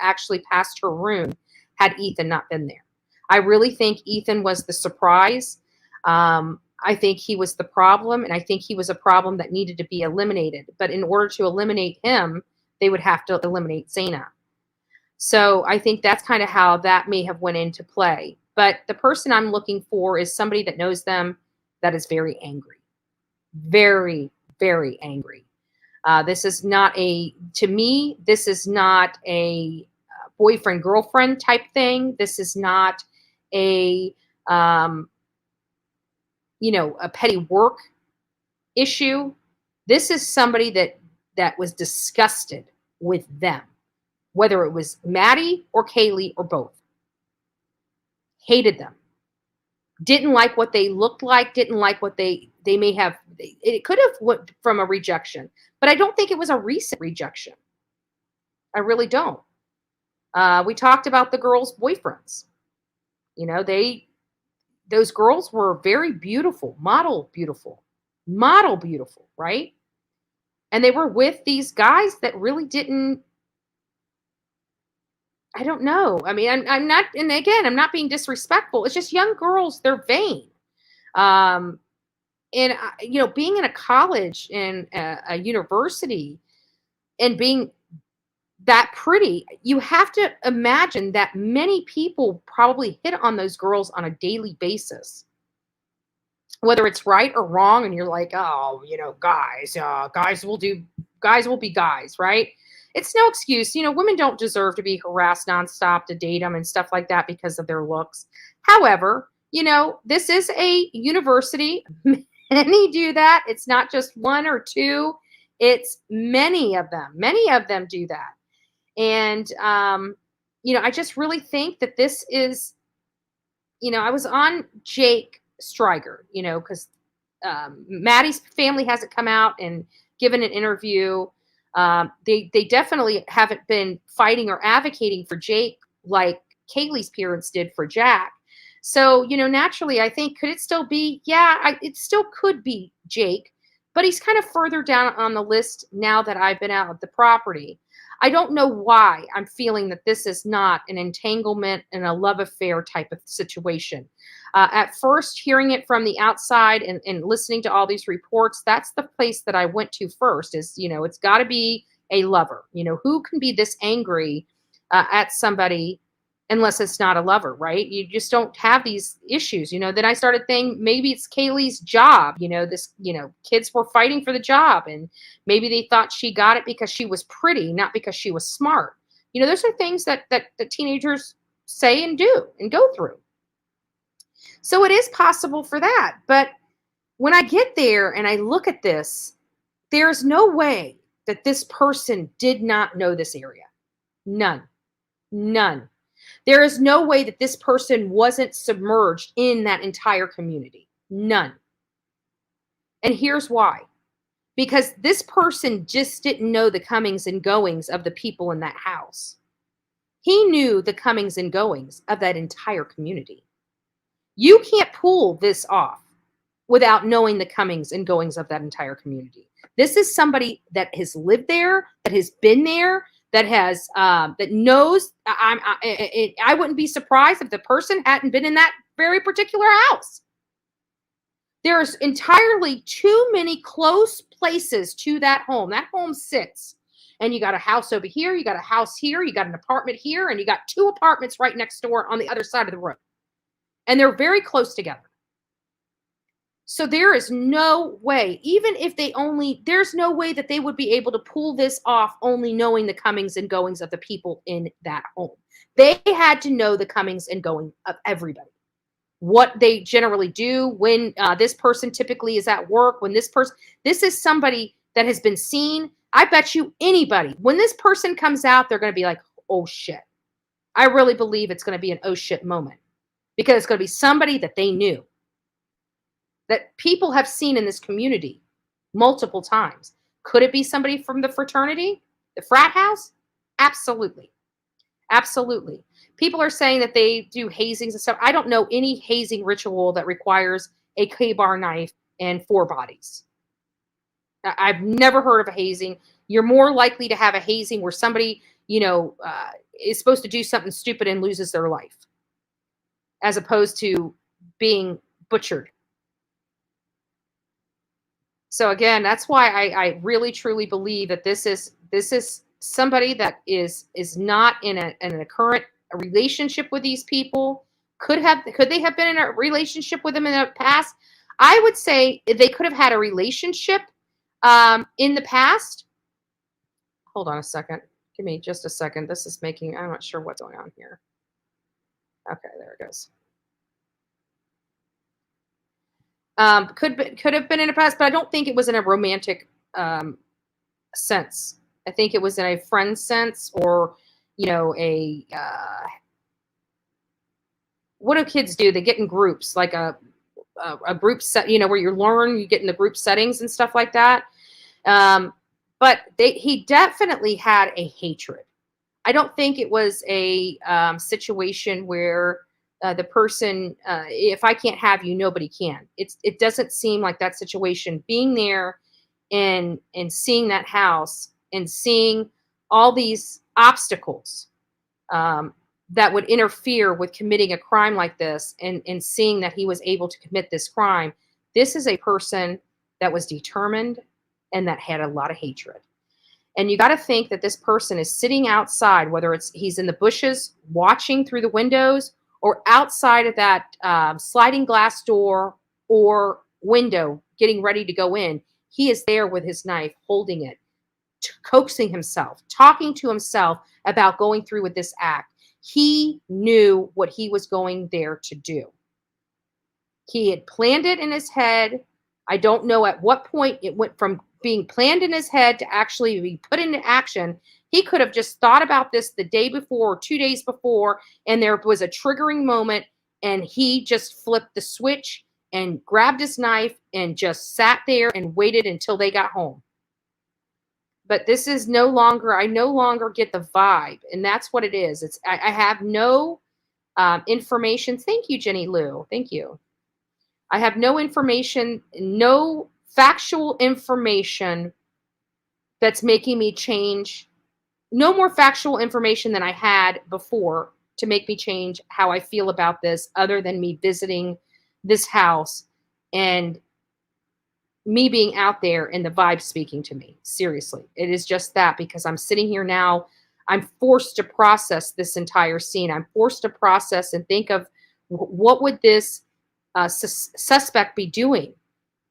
actually passed her room had Ethan not been there. I really think Ethan was the surprise. I think he was the problem, and I think he was a problem that needed to be eliminated. But in order to eliminate him, they would have to eliminate Zaina. So I think that's kind of how that may have went into play. But the person I'm looking for is somebody that knows them, that is very angry, very, very angry. This is not to me, this is not a boyfriend girlfriend type thing. This is not a, a petty work issue. This is somebody that was disgusted with them, whether it was Maddie or Kaylee or both. Hated them. Didn't like what they looked like, didn't like what they may have. It could have went from a rejection, but I don't think it was a recent rejection. I really don't. We talked about the girls' boyfriends. Those girls were very beautiful, model beautiful, right? And they were with these guys that really didn't, I don't know. I mean, I'm not, and again, I'm not being disrespectful. It's just young girls, they're vain. And, being in a college and a university and being that pretty, you have to imagine that many people probably hit on those girls on a daily basis, whether it's right or wrong. And you're like, oh, guys will be guys, right? It's no excuse. Women don't deserve to be harassed nonstop to date them and stuff like that because of their looks. However, this is a university. Many do that. It's not just one or two. It's many of them. Many of them do that. And, I just really think that this is, I was on Jake Stryger, because Maddie's family hasn't come out and given an interview. They definitely haven't been fighting or advocating for Jake like Kaylee's parents did for Jack. So, naturally, I think, could it still be? Yeah, it still could be Jake, but he's kind of further down on the list now that I've been out of the property. I don't know why I'm feeling that this is not an entanglement and a love affair type of situation. At first, hearing it from the outside and listening to all these reports, that's the place that I went to first is, it's got to be a lover. Who can be this angry at somebody unless it's not a lover, right? You just don't have these issues. Then I started thinking maybe it's Kaylee's job. Kids were fighting for the job and maybe they thought she got it because she was pretty, not because she was smart. Those are things that teenagers say and do and go through. So it is possible for that. But when I get there and I look at this, there's no way that this person did not know this area. None. There is no way that this person wasn't submerged in that entire community. None. And here's why. Because this person just didn't know the comings and goings of the people in that house. He knew the comings and goings of that entire community. You can't pull this off without knowing the comings and goings of that entire community. This is somebody that has lived there, that has been there, that has that knows. I wouldn't be surprised if the person hadn't been in that very particular house. There's entirely too many close places to that home. That home sits, and you got a house over here, you got a house here, you got an apartment here, and you got two apartments right next door on the other side of the road. And they're very close together. So there is no way, even if there's no way that they would be able to pull this off only knowing the comings and goings of the people in that home. They had to know the comings and going of everybody. What they generally do when this person typically is at work, this is somebody that has been seen. I bet you anybody, when this person comes out, they're going to be like, oh shit. I really believe it's going to be an oh shit moment because it's going to be somebody that they knew, that people have seen in this community multiple times. Could it be somebody from the fraternity, the frat house? Absolutely. Absolutely. People are saying that they do hazings and stuff. I don't know any hazing ritual that requires a K-bar knife and 4 bodies. I've never heard of a hazing. You're more likely to have a hazing where somebody, is supposed to do something stupid and loses their life, as opposed to being butchered. So again, that's why I really truly believe that this is somebody that is not in a current relationship with these people. Could they have been in a relationship with them in the past? I would say they could have had a relationship in the past. Hold on a second. Give me just a second. This is making, I'm not sure what's going on here. Okay, there it goes. Could have been in the past, but I don't think it was in a romantic sense. I think it was in a friend sense, or a what do kids do? They get in groups, like a group set, where you get in the group settings and stuff like that. But he definitely had a hatred. I don't think it was a situation where the person, if I can't have you, nobody can. It doesn't seem like that situation. Being there and seeing that house and seeing all these obstacles that would interfere with committing a crime like this, and seeing that he was able to commit this crime. This is a person that was determined and that had a lot of hatred. And you got to think that this person is sitting outside, whether he's in the bushes watching through the windows, or outside of that sliding glass door or window getting ready to go in. He is there with his knife, holding it, coaxing himself, talking to himself about going through with this act. He knew what he was going there to do. He had planned it in his head. I don't know at what point it went from being planned in his head to actually be put into action. He could have just thought about this the day before or 2 days before, and there was a triggering moment, and he just flipped the switch and grabbed his knife and just sat there and waited until they got home. But this is I no longer get the vibe, and that's what it is. I have no information. Thank you, Jenny Lou. Thank you. I have no information, no factual information that's making me change. No more factual information than I had before to make me change how I feel about this, other than me visiting this house and me being out there and the vibe speaking to me. Seriously, it is just that, because I'm sitting here now. I'm forced to process this entire scene. I'm forced to process and think of what would this suspect be doing.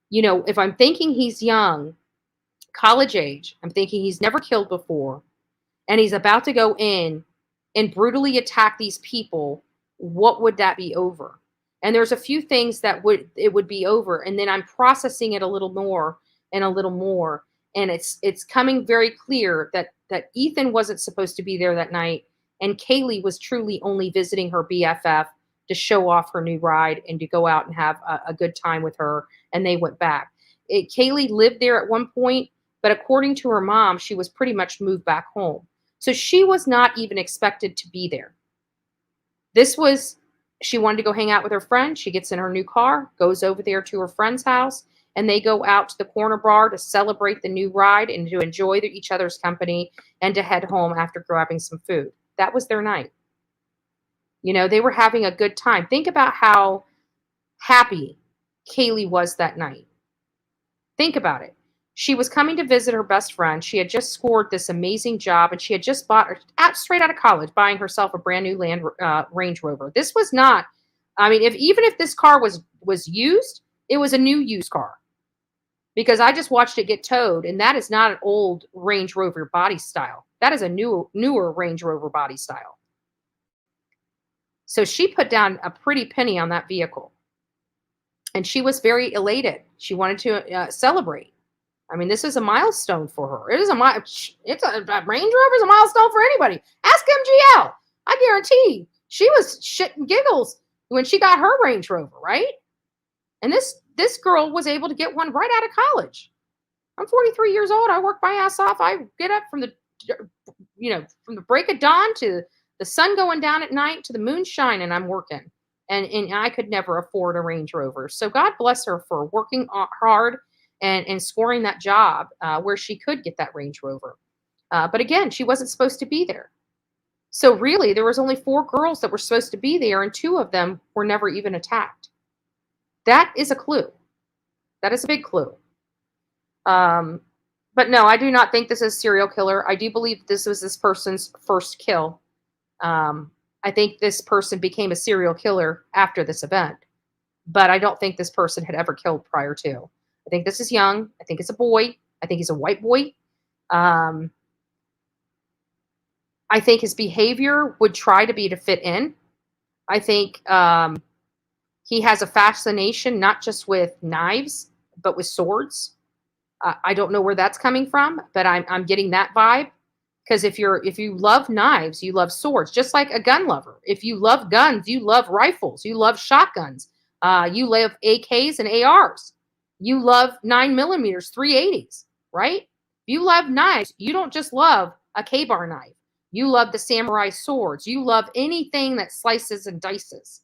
If I'm thinking he's young, college age, I'm thinking he's never killed before, and he's about to go in and brutally attack these people, what would that be over? And there's a few things that it would be over, and then I'm processing it a little more and a little more, and it's coming very clear that Ethan wasn't supposed to be there that night, and Kaylee was truly only visiting her BFF to show off her new ride and to go out and have a good time with her, and they went back. Kaylee lived there at one point, but according to her mom, she was pretty much moved back home. So she was not even expected to be there. She wanted to go hang out with her friend. She gets in her new car, goes over there to her friend's house, and they go out to the corner bar to celebrate the new ride and to enjoy each other's company and to head home after grabbing some food. That was their night. They were having a good time. Think about how happy Kaylee was that night. Think about it. She was coming to visit her best friend. She had just scored this amazing job, and she had just bought, straight out of college, buying herself a brand new Range Rover. This was not, even if this car was used, it was a new used car. Because I just watched it get towed, and that is not an old Range Rover body style. That is a newer Range Rover body style. So she put down a pretty penny on that vehicle. And she was very elated. She wanted to celebrate. This is a milestone for her. Range Rover is a milestone for anybody. Ask MGL. I guarantee she was shit and giggles when she got her Range Rover, right? And this girl was able to get one right out of college. I'm 43 years old. I work my ass off. I get up from the break of dawn to the sun going down at night to the moon shining, and I'm working. And I could never afford a Range Rover. So God bless her for working hard and scoring that job where she could get that Range Rover. But again, she wasn't supposed to be there. So really, there was only 4 girls that were supposed to be there, and 2 of them were never even attacked. That is a clue. That is a big clue. But But no, I do not think this is a serial killer. I do believe this was this person's first kill. I think this person became a serial killer after this event, but I don't think this person had ever killed prior to. I think this is young. I think it's a boy. I think he's a white boy. I think his behavior would try to be to fit in. I think he has a fascination not just with knives, but with swords. I don't know where that's coming from, but I'm getting that vibe. Because if you love knives, you love swords, just like a gun lover. If you love guns, you love rifles, you love shotguns, you love AKs and ARs, you love 9mm, 380s, right? If you love knives, you don't just love a K-bar knife. You love the samurai swords. You love anything that slices and dices.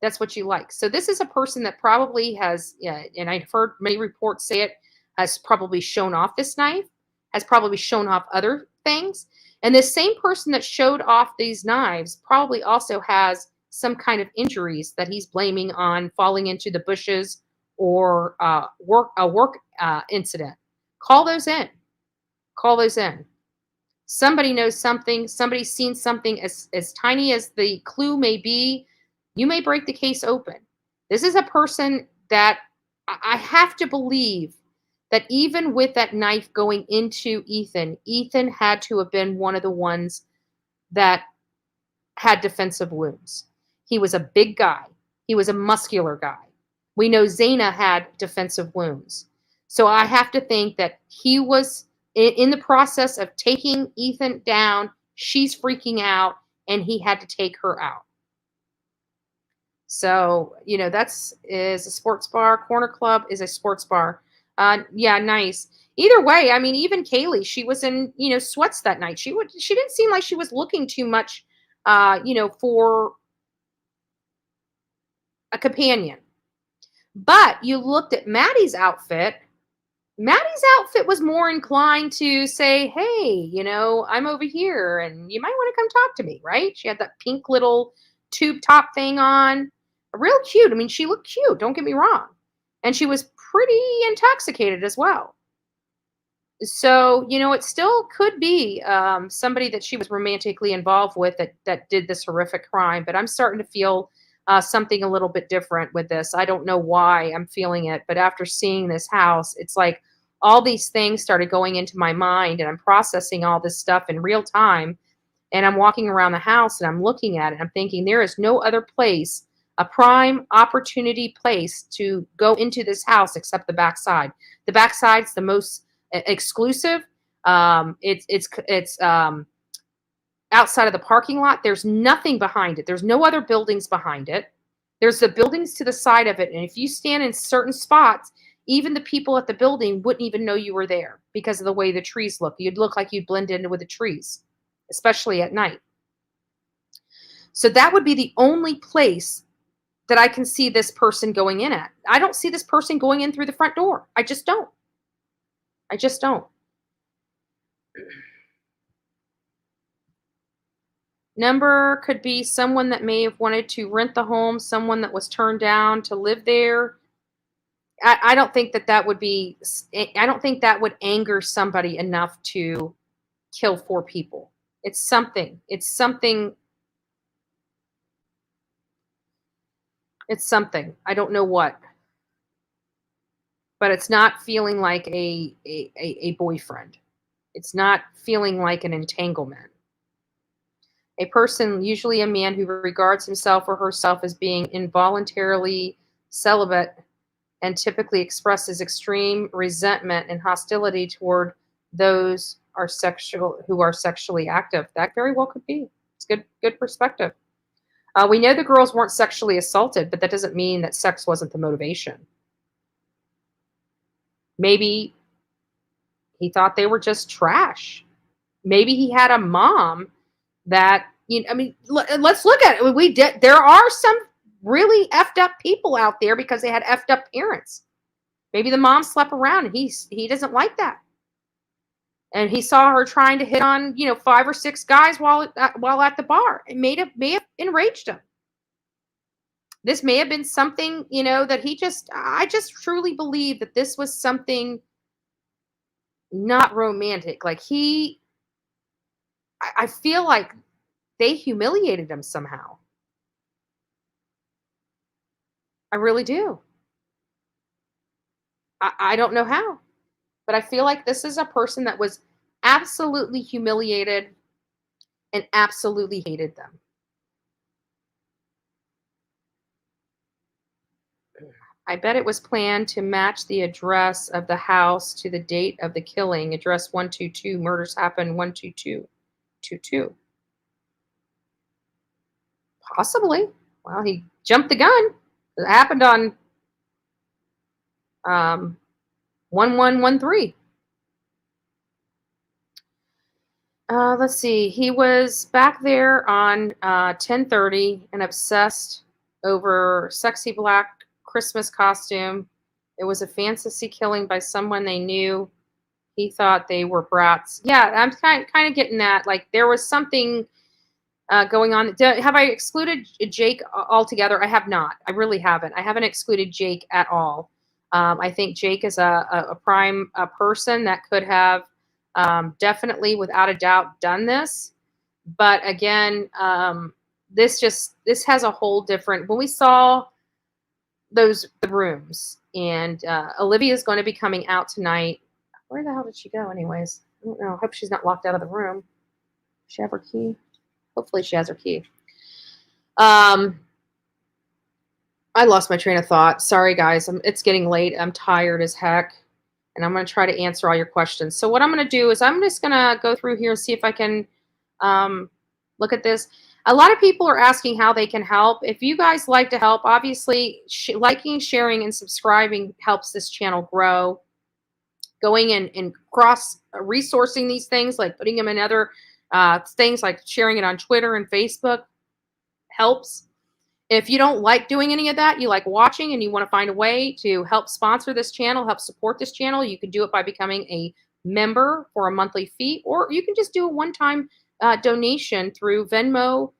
That's what you like. So this is a person that probably has, and I've heard many reports say it, has probably shown off this knife, has probably shown off other things. And this same person that showed off these knives probably also has some kind of injuries that he's blaming on falling into the bushes or a work incident. Call those in. Call those in. Somebody knows something. Somebody's seen something as tiny as the clue may be. You may break the case open. This is a person that I have to believe that even with that knife going into Ethan, Ethan had to have been one of the ones that had defensive wounds. He was a big guy. He was a muscular guy. We know Zaina had defensive wounds. So I have to think that he was in the process of taking Ethan down. She's freaking out, and he had to take her out. So, is a sports bar. Corner Club is a sports bar. Yeah, nice. Either way, I mean, even Kaylee, she was in, sweats that night. She didn't seem like she was looking too much, for a companion. But you looked at Maddie's outfit. Maddie's outfit was more inclined to say, hey, I'm over here and you might want to come talk to me, right? She had that pink little tube top thing on. Real cute. I mean, she looked cute. Don't get me wrong. And she was pretty intoxicated as well. So, it still could be somebody that she was romantically involved with that did this horrific crime. But I'm starting to feel something a little bit different with this. I don't know why I'm feeling it. But after seeing this house, it's like all these things started going into my mind. And I'm processing all this stuff in real time. And I'm walking around the house and I'm looking at it. I'm thinking there is no other place, a prime opportunity place to go into this house except the backside. The backside's the most exclusive. It's outside of the parking lot. There's nothing behind it. There's no other buildings behind it. There's the buildings to the side of it. And if you stand in certain spots, even the people at the building wouldn't even know you were there because of the way the trees look. You'd look like you'd blend in with the trees, especially at night. So that would be the only place that I can see this person going in at. I don't see this person going in through the front door. I just don't. I just don't. Number could be someone that may have wanted to rent the home, someone that was turned down to live there. I don't think that would be, I don't think that would anger somebody enough to kill 4 people. It's something. It's something. It's something. I don't know what. But it's not feeling like a boyfriend. It's not feeling like an entanglement. A person, usually a man who regards himself or herself as being involuntarily celibate and typically expresses extreme resentment and hostility toward those who are sexually active. That very well could be. It's good perspective. We know the girls weren't sexually assaulted, but that doesn't mean that sex wasn't the motivation. Maybe he thought they were just trash. Maybe he had a mom that, let's look at it. There are some really effed up people out there because they had effed up parents. Maybe the mom slept around and he doesn't like that. And he saw her trying to hit on, 5 or 6 guys while at the bar. It may have enraged him. This may have been something, that I just truly believe that this was something not romantic. Like I feel like they humiliated him somehow. I really do. I don't know how, but I feel like this is a person that was absolutely humiliated and absolutely hated them. I bet it was planned to match the address of the house to the date of the killing. Address 122. Murders happened 12222. Possibly. Well, he jumped the gun. It happened on 1113. Let's see. He was back there on 10:30 and obsessed over sexy black Christmas costume. It was a fantasy killing by someone they knew. He thought they were brats. Yeah, I'm kind of getting that. Like there was something going on. Have I excluded Jake altogether? I have not. I really haven't. I haven't excluded Jake at all. I think Jake is a prime person that could have definitely, without a doubt, done this. But again, this has a whole different. When we saw the rooms, and Olivia is going to be coming out tonight. Where the hell did she go, anyways? I don't know. I hope she's not locked out of the room. Does she have her key? Hopefully, she has her key. I lost my train of thought. Sorry, guys. It's getting late. I'm tired as heck. And I'm going to try to answer all your questions. So what I'm going to do is I'm just going to go through here and see if I can look at this. A lot of people are asking how they can help. If you guys like to help, obviously, liking, sharing, and subscribing helps this channel grow. Going and cross-resourcing these things, like putting them in other things, like sharing it on Twitter and Facebook, helps. If you don't like doing any of that, you like watching and you want to find a way to help sponsor this channel, help support this channel, you can do it by becoming a member for a monthly fee, or you can just do a one-time donation through Venmo,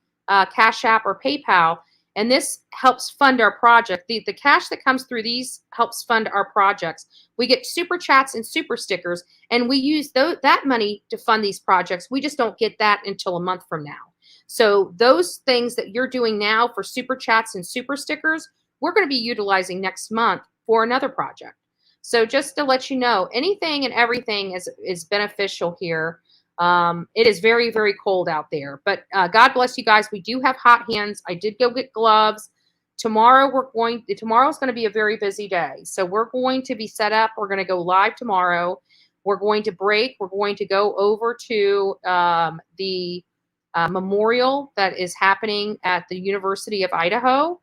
Cash App, or PayPal. And this helps fund our project. The cash that comes through these helps fund our projects. We get super chats and super stickers, and we use that money to fund these projects. We just don't get that until a month from now. So those things that you're doing now for super chats and super stickers, we're going to be utilizing next month for another project. So just to let you know, anything and everything is beneficial here. It is very, very cold out there, but God bless you guys. We do have hot hands. I did go get gloves. Tomorrow's going to be a very busy day. So we're going to be set up. We're going to go live tomorrow. We're going to break. We're going to go over to the memorial that is happening at the University of Idaho.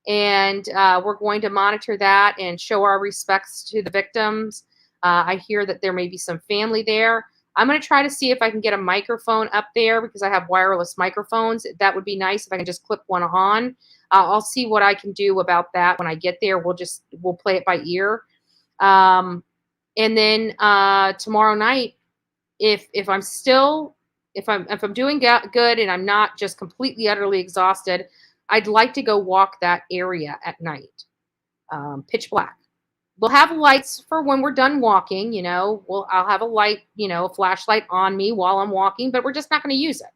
And we're going to monitor that and show our respects to the victims. I hear that there may be some family there. I'm going to try to see if I can get a microphone up there because I have wireless microphones. That would be nice if I can just clip one on. I'll see what I can do about that when I get there. We'll play it by ear. And then tomorrow night, if I'm doing good and I'm not just completely utterly exhausted, I'd like to go walk that area at night, pitch black. We'll have lights for when we're done walking, I'll have a light, a flashlight on me while I'm walking, but we're just not going to use it.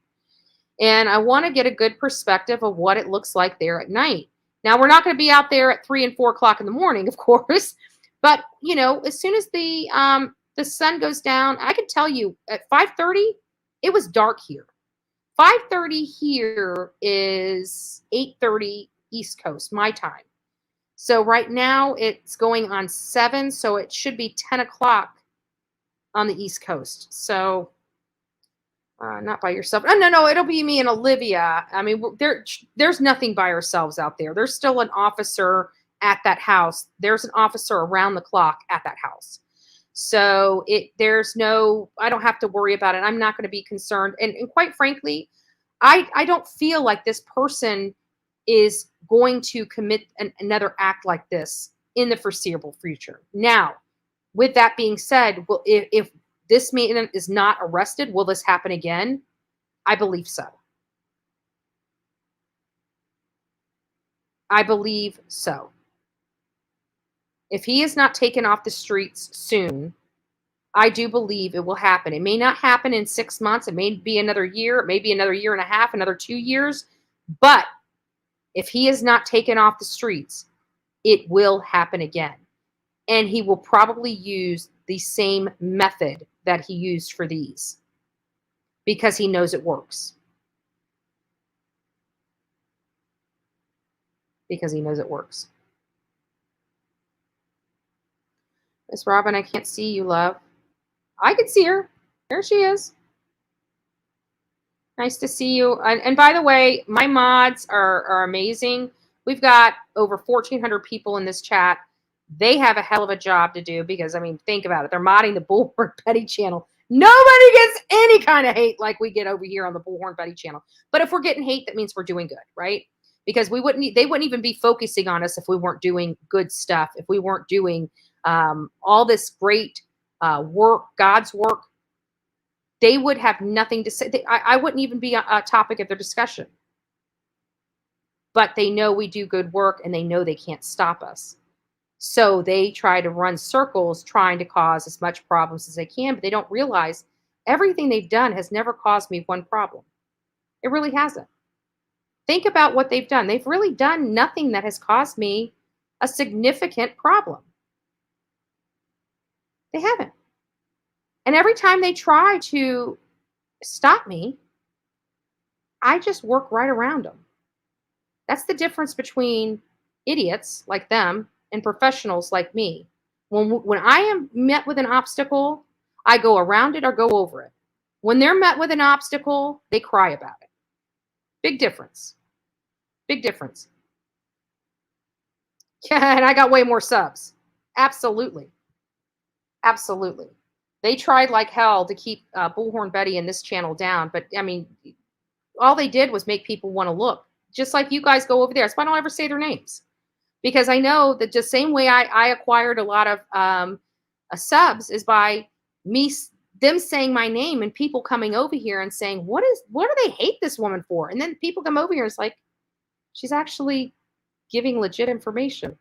And I want to get a good perspective of what it looks like there at night. Now, we're not going to be out there at 3 and 4 o'clock in the morning, of course, but as soon as the sun goes down, I can tell you at 5:30, it was dark here. 5:30 here is 8:30 East Coast, my time. So right now it's going on 7, so it should be 10 o'clock on the East Coast. So not by yourself. Oh, no, it'll be me and Olivia. I mean, there's nothing by ourselves out there. There's still an officer at that house. There's an officer around the clock at that house. So I don't have to worry about it. I'm not going to be concerned. And quite frankly, I don't feel like this person is going to commit another act like this in the foreseeable future. Now, with that being said, if this man is not arrested, will this happen again? I believe so. I believe so. If he is not taken off the streets soon, I do believe it will happen. It may not happen in 6 months. It may be another year. It may be another year and a half, another 2 years. But if he is not taken off the streets, it will happen again. And he will probably use the same method that he used for these because he knows it works. Because he knows it works. Miss Robin, I can't see you, love. I can see her. There she is. Nice to see you. And by the way, my mods are amazing. We've got over 1,400 people in this chat. They have a hell of a job to do because, I mean, think about it. They're modding the Bullhorn Betty channel. Nobody gets any kind of hate like we get over here on the Bullhorn Betty channel. But if we're getting hate, that means we're doing good, right? Because they wouldn't even be focusing on us if we weren't doing good stuff, if we weren't doing all this great work, God's work. They would have nothing to say. I wouldn't even be a topic of their discussion. But they know we do good work, and they know they can't stop us. So they try to run circles trying to cause as much problems as they can, but they don't realize everything they've done has never caused me one problem. It really hasn't. Think about what they've done. They've really done nothing that has caused me a significant problem. They haven't. And every time they try to stop me, I just work right around them. That's the difference between idiots like them and professionals like me. When I am met with an obstacle, I go around it or go over it. When they're met with an obstacle, they cry about it. Big difference. Big difference. Yeah, and I got way more subs. Absolutely. Absolutely. They tried like hell to keep Bullhorn Betty and this channel down, but I mean, all they did was make people want to look. Just like you guys go over there. That's why I don't ever say their names. Because I know that the same way I acquired a lot of subs is by them saying my name and people coming over here and saying, what do they hate this woman for? And then people come over here and it's like, she's actually giving legit information.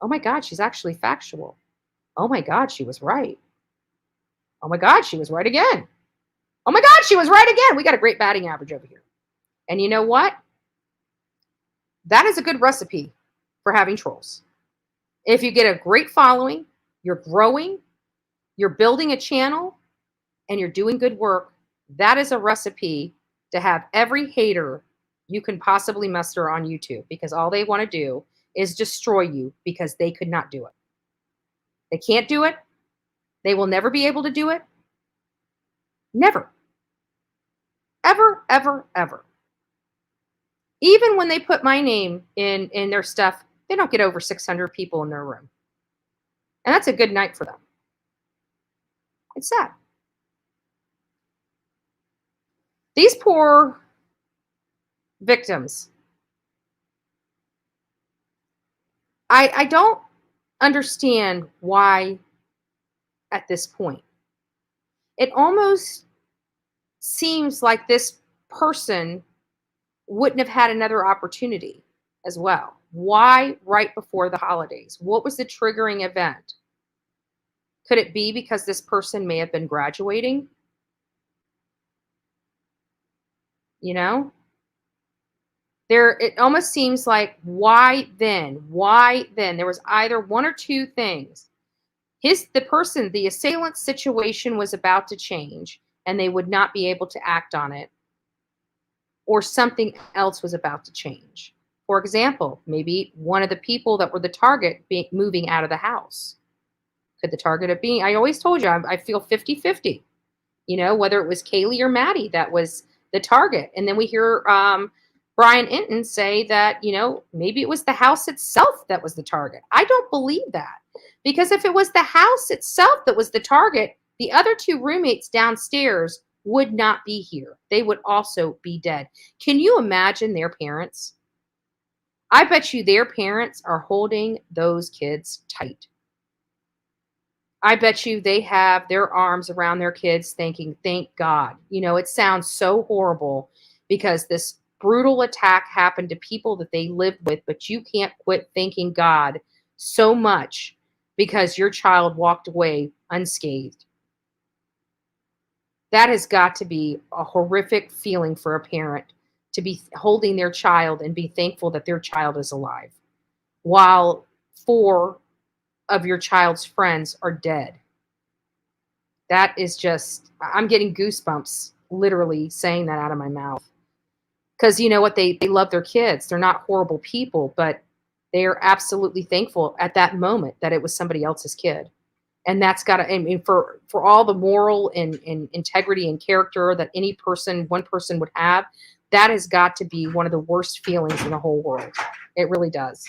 Oh my God, she's actually factual. Oh my God, she was right. Oh my God, she was right again. Oh my God, she was right again. We got a great batting average over here. And you know what? That is a good recipe for having trolls. If you get a great following, you're growing, you're building a channel, and you're doing good work, that is a recipe to have every hater you can possibly muster on YouTube, because all they want to do is destroy you because they could not do it. They can't do it. They will never be able to do it. Never. Ever, ever, ever. Even when they put my name in their stuff, they don't get over 600 people in their room. And that's a good night for them. It's sad. These poor victims. I don't understand why at this point. It almost seems like this person wouldn't have had another opportunity as well. Why right before the holidays? What was the triggering event? Could it be because this person may have been graduating? You know? It almost seems like, why then? Why then? There was either one or two things. The assailant situation was about to change and they would not be able to act on it, or something else was about to change. For example, maybe one of the people that were the target moving out of the house. Could the target have been, I always told you, I feel 50-50, you know, whether it was Kaylee or Maddie that was the target. And then we hear Brian Inton say that, you know, maybe it was the house itself that was the target. I don't believe that, because if it was the house itself that was the target, the other two roommates downstairs would not be here. They would also be dead. Can you imagine their parents? I bet you their parents are holding those kids tight. I bet you they have their arms around their kids thinking, thank God. You know, it sounds so horrible because this brutal attack happened to people that they lived with, but you can't quit thanking God so much because your child walked away unscathed. That has got to be a horrific feeling for a parent, to be holding their child and be thankful that their child is alive, while 4 of your child's friends are dead. That is just, I'm getting goosebumps literally saying that out of my mouth. Because you know what? They love their kids. They're not horrible people, but they are absolutely thankful at that moment that it was somebody else's kid. And that's got to, I mean, for all the moral and integrity and character that one person would have, that has got to be one of the worst feelings in the whole world. It really does.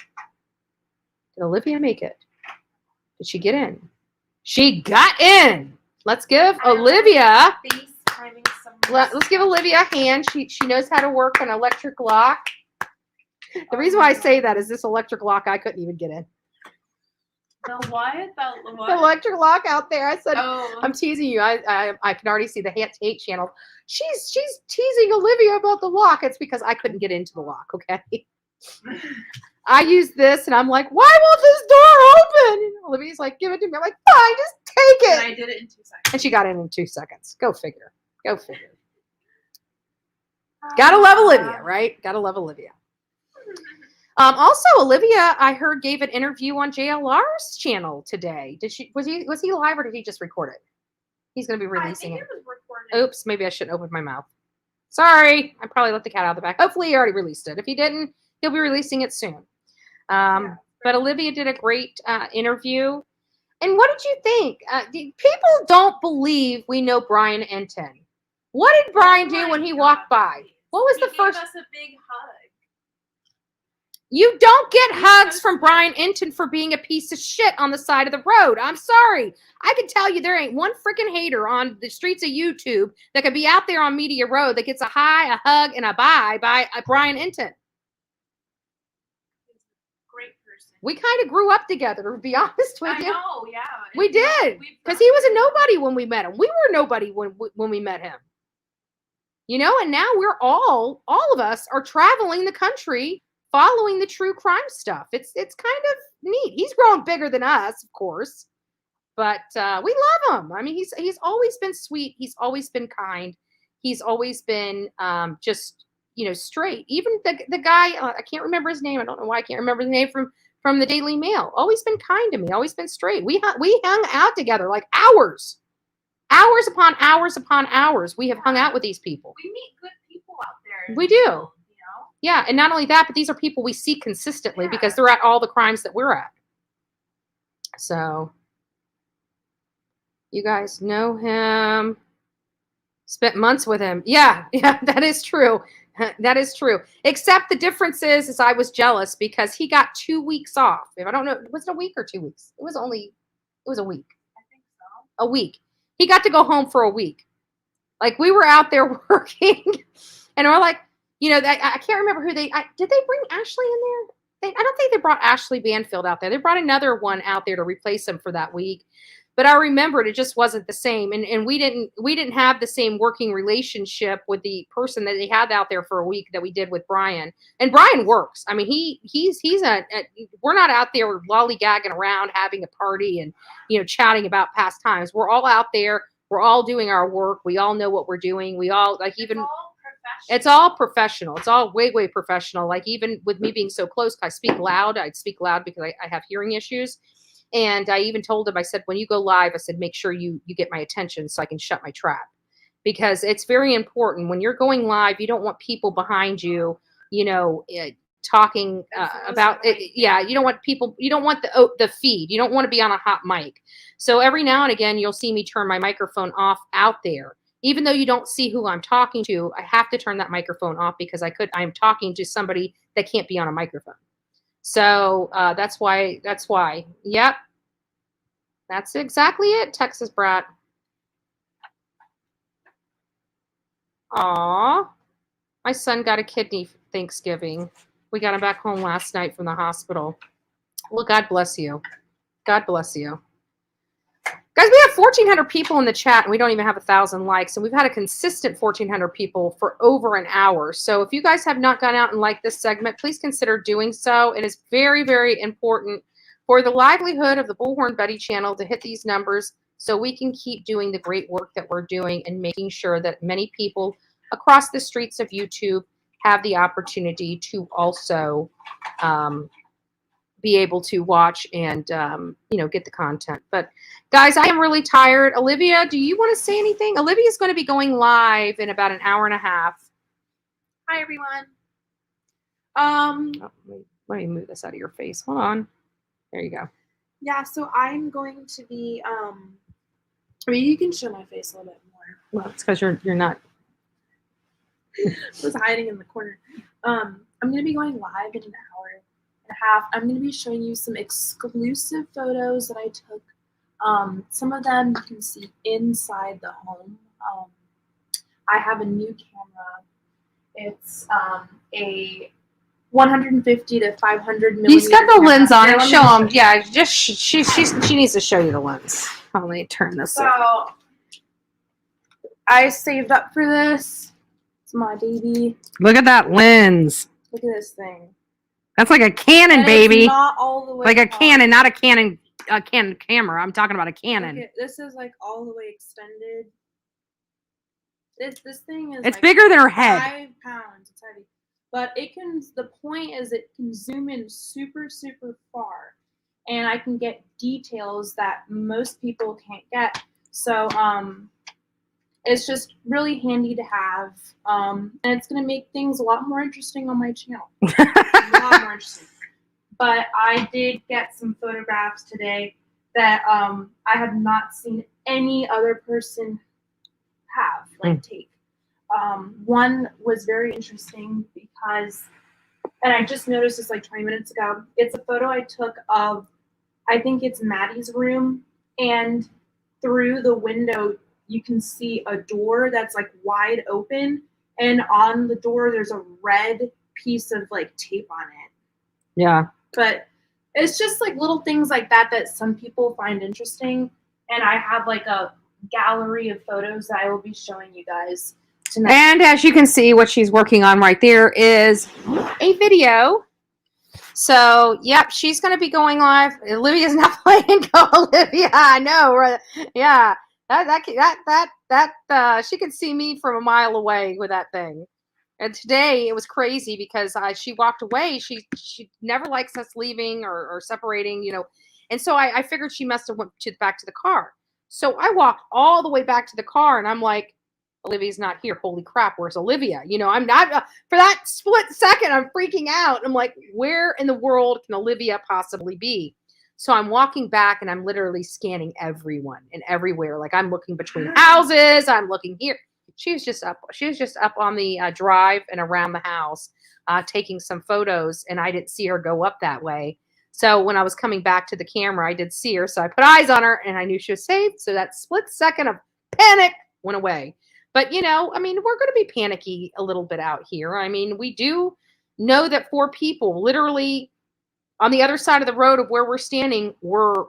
Did Olivia make it? Did she get in? She got in. Let's give Olivia. Let's give Olivia a hand. She knows how to work an electric lock. The reason why I say that is this electric lock I couldn't even get in. The what? The what? The electric lock out there. I said, Oh. I'm teasing you. I can already see the hate channel. She's teasing Olivia about the lock. It's because I couldn't get into the lock. Okay. I use this and I'm like, why won't this door open? And Olivia's like, give it to me. I'm like, fine, just take it. And I did it in 2 seconds. And she got in 2 seconds. Go figure. Go figure. Gotta love Olivia, right? Gotta love Olivia. Also, Olivia, I heard gave an interview on JLR's channel today. Was he live or did he just record it? He's going to be releasing I it. think it was recorded. Oops, maybe I shouldn't open my mouth. Sorry, I probably let the cat out of the bag. Hopefully, he already released it. If he didn't, he'll be releasing it soon. But Olivia did a great interview. And what did you think? People don't believe we know Brian Enton. What did Brian do when he walked by? What was the first? He gave us a big hug. You don't get hugs from Brian Enton for being a piece of shit on the side of the road. I'm sorry. I can tell you there ain't one freaking hater on the streets of YouTube that could be out there on Media Road that gets a hi, a hug, and a bye by Brian Enton. Great person. We kind of grew up together, to be honest with you. I know, yeah. We did. Because he was a nobody when we met him. We were nobody when we met him. You know, and now we're all of us are traveling the country following the true crime stuff. It's kind of neat. He's grown bigger than us, of course, but we love him. I mean, he's always been sweet. He's always been kind. He's always been just, you know, straight. Even the guy, I can't remember his name. I don't know why I can't remember his name from the Daily Mail. Always been kind to me. Always been straight. We hung out together like hours upon hours upon hours. We have hung out with these people. We meet good people out there. We do. Yeah, and not only that, but these are people we see consistently because they're at all the crimes that we're at. So, you guys know him. Spent months with him. Yeah, that is true. That is true. Except the difference is I was jealous because he got 2 weeks off. If I don't know, was it a week or 2 weeks? It was a week. I think so. A week. He got to go home for a week. Like, we were out there working, and we're like, you know, I can't remember who did they bring Ashley in there? I don't think they brought Ashley Banfield out there. They brought another one out there to replace him for that week. But I remembered it just wasn't the same. And we didn't have the same working relationship with the person that they had out there for a week that we did with Brian. And Brian works. I mean, we're not out there lollygagging around having a party and, you know, chatting about past times. We're all out there. We're all doing our work. We all know what we're doing. We all it's all professional. It's all way, way professional. Like, even with me being so close, I speak loud. I'd speak loud because I have hearing issues. And I even told him, I said, when you go live, I said, make sure you get my attention so I can shut my trap. Because it's very important. When you're going live, you don't want people behind you, you know, talking about it. Yeah, you don't want people, you don't want the feed. You don't want to be on a hot mic. So every now and again, you'll see me turn my microphone off out there. Even though you don't see who I'm talking to, I have to turn that microphone off because I'm talking to somebody that can't be on a microphone. So that's why. Yep. That's exactly it, Texas Brat. Aw. My son got a kidney Thanksgiving. We got him back home last night from the hospital. Well, God bless you. God bless you. Guys, we have 1,400 people in the chat, and we don't even have 1,000 likes. And we've had a consistent 1,400 people for over an hour. So if you guys have not gone out and liked this segment, please consider doing so. It is very, very important for the livelihood of the Bullhorn Betty channel to hit these numbers so we can keep doing the great work that we're doing and making sure that many people across the streets of YouTube have the opportunity to also be able to watch and, get the content. But guys, I am really tired. Olivia, do you want to say anything? Olivia is going to be going live in about an hour and a half. Hi, everyone. Let me move this out of your face. Hold on. There you go. Yeah, so I'm going to be, you can show my face a little bit more. Well, it's because you're not. I was hiding in the corner. I'm going to be going live in an hour and a half. I'm going to be showing you some exclusive photos that I took. Some of them you can see inside the home. I have a new camera. It's a 150 to 500 millimeter. He's got the camera. lens on it. Let me Show him. Yeah, just she needs to show you the lens. Let me turn this up. So I saved up for this. It's my baby. Look at that lens. Look at this thing. That's like a Canon, And baby. It's not all the way Like a up. Canon, not a Canon camera. I'm talking about a Look Canon. at- this is like all the way extended. This thing is It's like bigger than her head. 5 pounds. It's heavy. But it can, the point is it can zoom in super, super far. And I can get details that most people can't get. So it's just really handy to have. And it's going to make things a lot more interesting on my channel. A lot more interesting. But I did get some photographs today that I have not seen any other person have, take. One was very interesting because, and I just noticed this like 20 minutes ago, it's a photo I took of, I think it's Maddie's room, and through the window you can see a door that's like wide open, and on the door there's a red piece of like tape on it. Yeah. But it's just like little things like that that some people find interesting, and I have like a gallery of photos that I will be showing you guys tonight. And as you can see, what she's working on right there is a video. So, yep, she's going to be going live. Olivia's not playing. Go, Olivia. I know. Right? Yeah. She could see me from a mile away with that thing. And today it was crazy because she walked away. She never likes us leaving or separating, And so I figured she must have went back to the car. So I walked all the way back to the car, and I'm like, Olivia's not here. Holy crap, where's Olivia? I'm not, for that split second, I'm freaking out. I'm like, where in the world can Olivia possibly be? So I'm walking back, and I'm literally scanning everyone and everywhere. Like, I'm looking between houses. I'm looking here. She was just up on the drive and around the house taking some photos, and I didn't see her go up that way. So when I was coming back to the camera, I did see her. So I put eyes on her, and I knew she was safe. So that split second of panic went away. But, we're going to be panicky a little bit out here. We do know that 4 people literally on the other side of the road of where we're standing were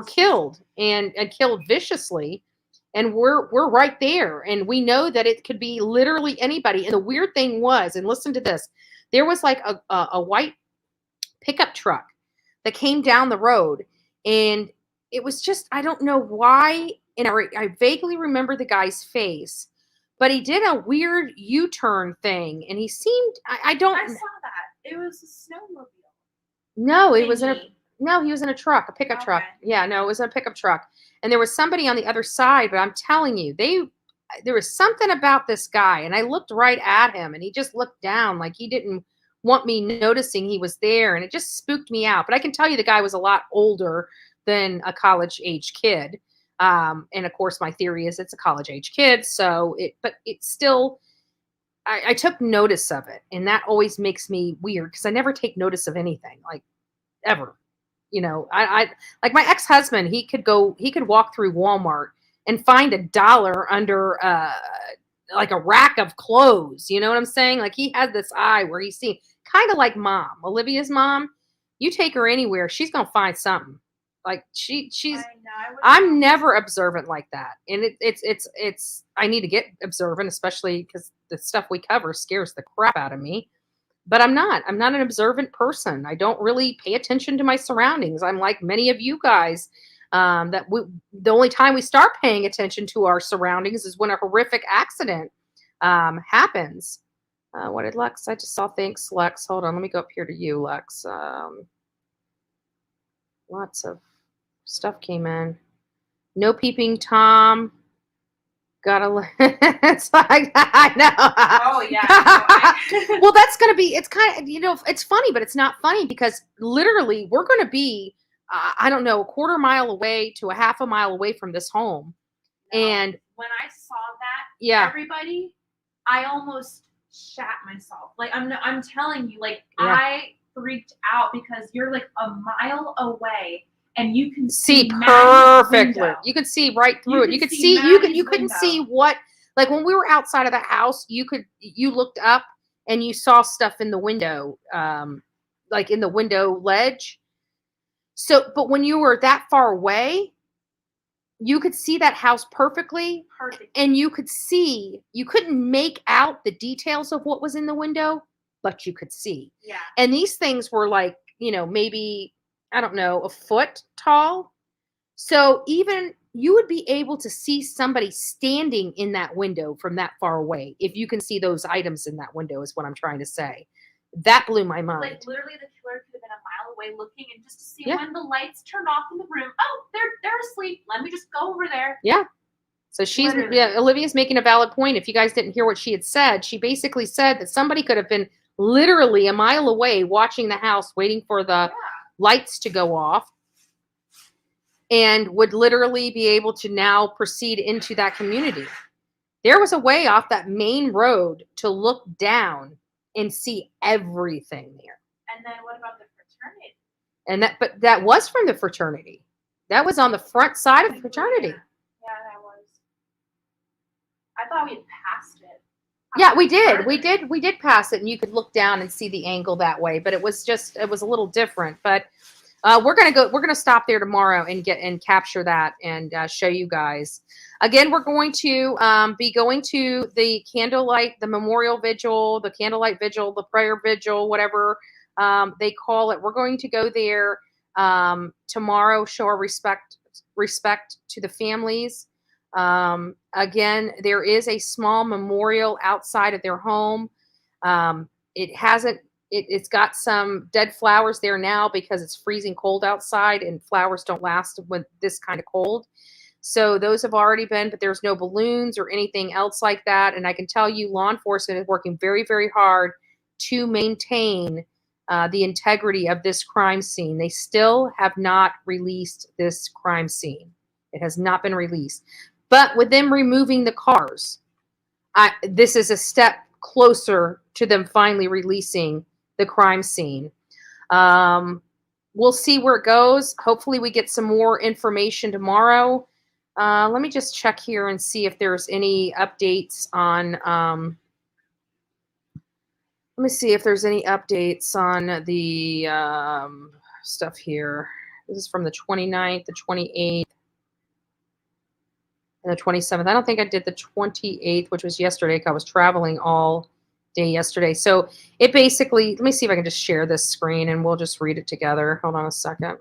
killed and killed viciously. And we're right there. And we know that it could be literally anybody. And the weird thing was, and listen to this, there was like a white pickup truck that came down the road. And it was just, I don't know why. And I vaguely remember the guy's face, but he did a weird U-turn thing. And he seemed, I I saw that. It was a snowmobile. No, it was no, he was in a truck, a pickup truck. Yeah, no, it was a pickup truck. And there was somebody on the other side, but I'm telling you, there was something about this guy. And I looked right at him, and he just looked down like he didn't want me noticing he was there. And it just spooked me out. But I can tell you the guy was a lot older than a college-age kid. And of course, my theory is it's a college-age kid. But it's still, I took notice of it. And that always makes me weird because I never take notice of anything, like ever. I like my ex-husband, he could walk through Walmart and find $1 under like a rack of clothes. You know what I'm saying? Like he had this eye where he's seen, kind of like mom, Olivia's mom. You take her anywhere, she's gonna find something. Like she's. I'm never observant like that, and it's. I need to get observant, especially because the stuff we cover scares the crap out of me. but I'm not. I'm not an observant person. I don't really pay attention to my surroundings. I'm like many of you guys. The only time we start paying attention to our surroundings is when a horrific accident happens. What did Lex? I just saw. Thanks, Lex. Hold on. Let me go up here to you, Lex. Lots of stuff came in. No peeping Tom. Gotta. It's like I know. Oh yeah. Well, that's gonna be. It's kind of it's funny, but it's not funny because literally we're gonna be. I don't know, a quarter mile away to a half a mile away from this home, and when I saw that, yeah, everybody, I almost shat myself. Like I'm telling you, like yeah. I freaked out because you're like a mile away. And you can see Maddie's perfectly. window. You could see right through it. You could see you couldn't see what, like when we were outside of the house, you looked up and you saw stuff in the window, like in the window ledge. So, but when you were that far away, you could see that house perfectly. Perfect. And you couldn't make out the details of what was in the window, but you could see. Yeah. And these things were like, maybe, I don't know, a foot tall. So even you would be able to see somebody standing in that window from that far away. If you can see those items in that window is what I'm trying to say. That blew my mind. Like literally the killer could have been a mile away looking and just to see when the lights turn off in the room. Oh, they're asleep. Let me just go over there. Yeah. So Olivia's making a valid point. If you guys didn't hear what she had said, she basically said that somebody could have been literally a mile away watching the house waiting for the lights to go off and would literally be able to now proceed into that community. There was a way off that main road to look down and see everything there. And then what about the fraternity? But that was from the fraternity. That was on the front side of the fraternity. Yeah, that was. I thought we had passed it. Yeah, we did. We did pass it, and you could look down and see the angle that way. But it was a little different. But we're gonna stop there tomorrow and capture that and show you guys. Again, we're going to be going to the candlelight, the memorial vigil, the candlelight vigil, the prayer vigil, whatever they call it. We're going to go there tomorrow. Show our respect to the families. Again, there is a small memorial outside of their home. It's got some dead flowers there now because it's freezing cold outside and flowers don't last when this kind of cold. So those have already been, but there's no balloons or anything else like that. And I can tell you law enforcement is working very, very hard to maintain the integrity of this crime scene. They still have not released this crime scene. It has not been released. But with them removing the cars, this is a step closer to them finally releasing the crime scene. We'll see where it goes. Hopefully we get some more information tomorrow. Let me just check here and see if there's any updates on, let me see if there's any updates on the stuff here. This is from the 29th, the 28th, and the 27th. I don't think I did the 28th, which was yesterday because I was traveling all day yesterday. So it basically, let me see if I can just share this screen and we'll just read it together. Hold on a second.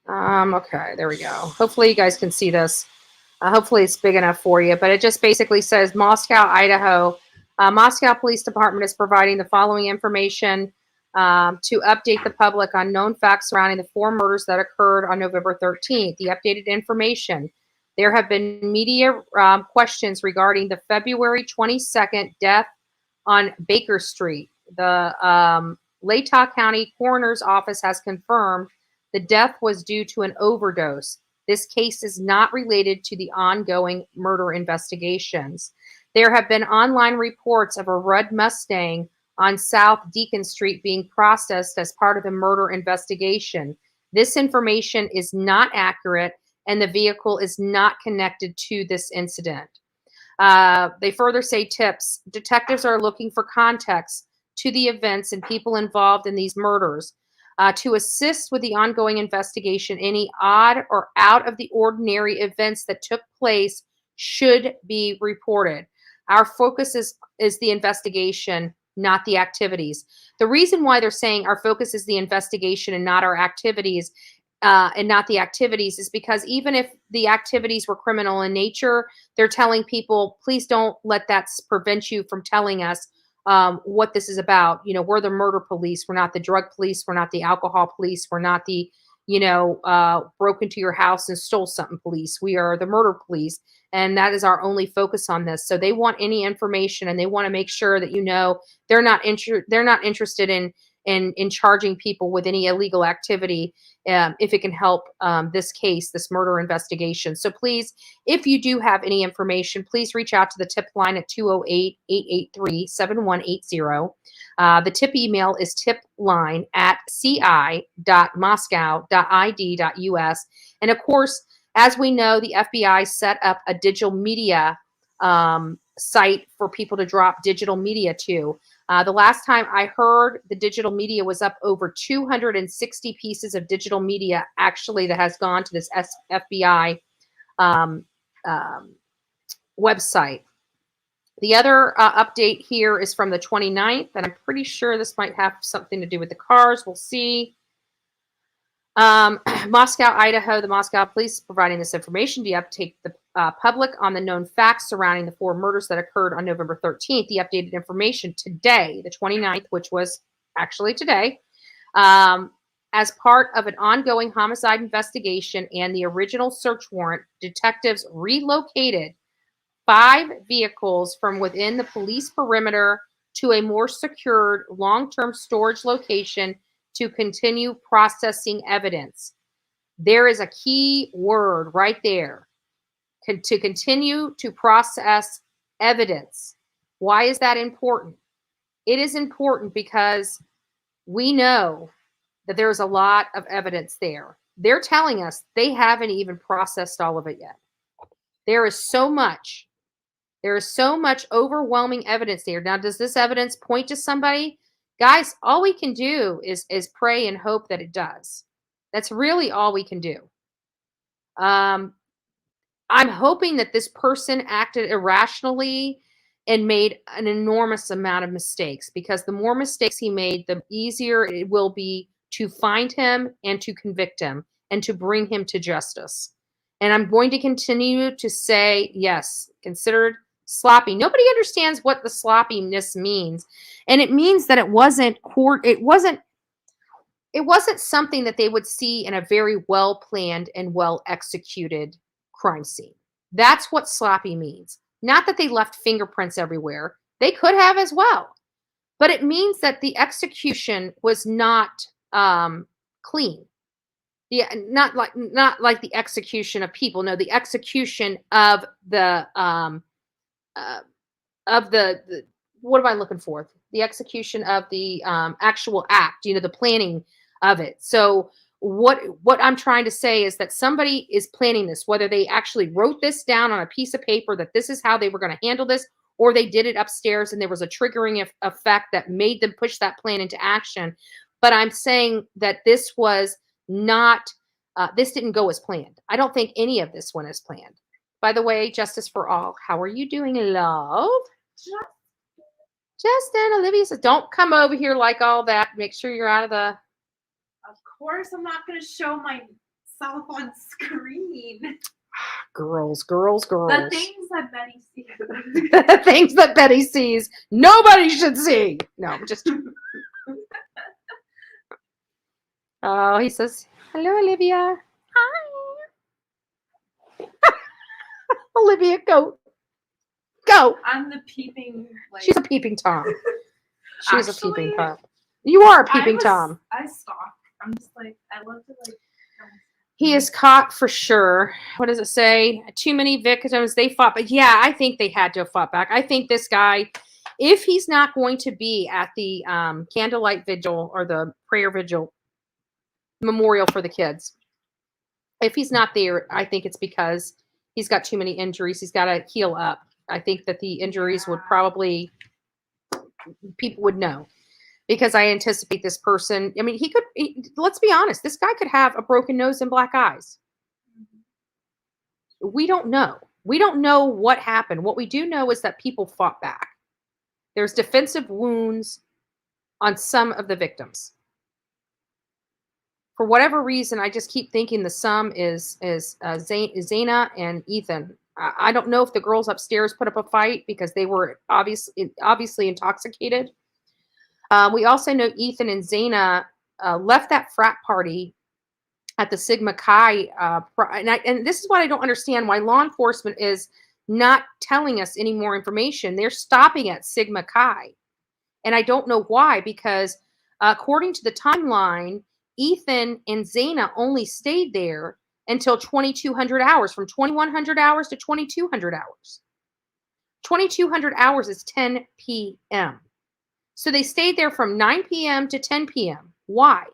Okay, there we go. Hopefully you guys can see this. Hopefully it's big enough for you, but it just basically says Mascow, Idaho. Mascow Police Department is providing the following information to update the public on known facts surrounding the 4 murders that occurred on November 13th. The updated information. There have been media questions regarding the February 22nd death on Baker Street. The Latah County Coroner's Office has confirmed the death was due to an overdose. This case is not related to the ongoing murder investigations. There have been online reports of a red Mustang on South Deacon Street being processed as part of the murder investigation. This information is not accurate, and the vehicle is not connected to this incident. They further say tips. Detectives are looking for context to the events and people involved in these murders. To assist with the ongoing investigation, any odd or out of the ordinary events that took place should be reported. Our focus is the investigation, not the activities. The reason why they're saying our focus is the investigation and not our activities, and not the activities, is because even if the activities were criminal in nature, they're telling people, please don't let that prevent you from telling us what this is about. You know, we're the murder police. We're not the drug police. We're not the alcohol police. We're not the, broke into your house and stole something police. We are the murder police. And that is our only focus on this. So they want any information, and they want to make sure that, they're not interested in charging people with any illegal activity, if it can help this case, this murder investigation. So please, if you do have any information, please reach out to the tip line at 208-883-7180. The tip email is tipline@ci.mascow.id.us. And of course, as we know, the FBI set up a digital media site for people to drop digital media to. The last time I heard, the digital media was up over 260 pieces of digital media actually that has gone to this FBI website. The other update here is from the 29th, and I'm pretty sure this might have something to do with the cars. We'll see. Mascow, Idaho, the Mascow police providing this information to update the public on the known facts surrounding the 4 murders that occurred on November 13th. The updated information today, the 29th, which was actually today, as part of an ongoing homicide investigation and the original search warrant, detectives relocated 5 vehicles from within the police perimeter to a more secured long-term storage location to continue processing evidence. There is a key word right there. To continue to process evidence. Why is that important? It is important because we know that there's a lot of evidence there. They're telling us they haven't even processed all of it yet. There is so much overwhelming evidence there. Now, does this evidence point to somebody? Guys, all we can do is pray and hope that it does. That's really all we can do. I'm hoping that this person acted irrationally and made an enormous amount of mistakes, because the more mistakes he made, the easier it will be to find him and to convict him and to bring him to justice. And I'm going to continue to say, yes, considered sloppy. Nobody understands what the sloppiness means. And it means that it wasn't something that they would see in a very well planned and well executed crime scene. That's what sloppy means. Not that they left fingerprints everywhere. They could have as well. But it means that the execution was not clean. Yeah, not like the execution of people. No, the execution of the what am I looking for? The execution of the actual act, the planning of it. So what I'm trying to say is that somebody is planning this, whether they actually wrote this down on a piece of paper that this is how they were going to handle this, or they did it upstairs and there was a triggering effect that made them push that plan into action. But I'm saying that this was not, this didn't go as planned. I don't think any of this went as planned. By the way, Justice for All, how are you doing, love? Justin, Olivia says, don't come over here like all that. Make sure you're out of the... Of course, I'm not going to show myself on screen. Girls. The things that Betty sees. The things that Betty sees, nobody should see. No, just... Oh, he says, hello, Olivia. Hi. Olivia, go. I'm the peeping. She's a peeping Tom. She's a peeping Tom. You are a peeping Tom. I stalk. I'm just I love to He is caught for sure. What does it say? Too many victims. They fought, but yeah, I think they had to have fought back. I think this guy, if he's not going to be at the candlelight vigil or the prayer vigil memorial for the kids, if he's not there, I think it's because he's got too many injuries. He's got to heal up. I think that the injuries would probably, people would know. because I anticipate this person. I mean, let's be honest, this guy could have a broken nose and black eyes. We don't know. We don't know what happened. What we do know is that people fought back. There's defensive wounds on some of the victims. For whatever reason, I just keep thinking the sum is Zaina and Ethan. I don't know if the girls upstairs put up a fight because they were obviously intoxicated. We also know Ethan and Zaina left that frat party at the Sigma Chi. And this is what I don't understand, why law enforcement is not telling us any more information. They're stopping at Sigma Chi. And I don't know why, because according to the timeline, Ethan and Zaina only stayed there until 2,200 hours, from 2,100 hours to 2,200 hours. 2,200 hours is 10 p.m. So they stayed there from 9 p.m. to 10 p.m. Why?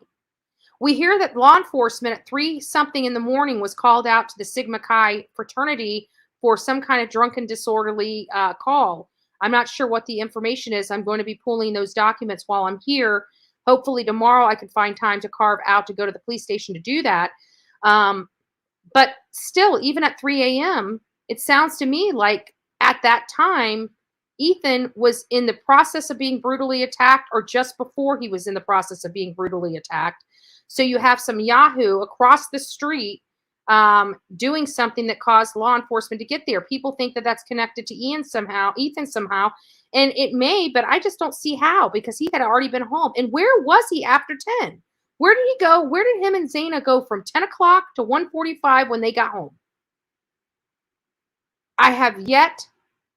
We hear that law enforcement at 3-something in the morning was called out to the Sigma Chi fraternity for some kind of drunken, disorderly call. I'm not sure what the information is. I'm going to be pulling those documents while I'm here. Hopefully tomorrow I can find time to carve out to go to the police station to do that. But still, even at 3 a.m., it sounds to me like at that time, Ethan was in the process of being brutally attacked, or just before he was in the process of being brutally attacked. So you have some Yahoo across the street doing something that caused law enforcement to get there. People think that that's connected to Ethan somehow, and it may, but I just don't see how, because he had already been home. And where was he after 10? Where did he go? Where did him and Zaina go from 10 o'clock to 1:45 when they got home? I have yet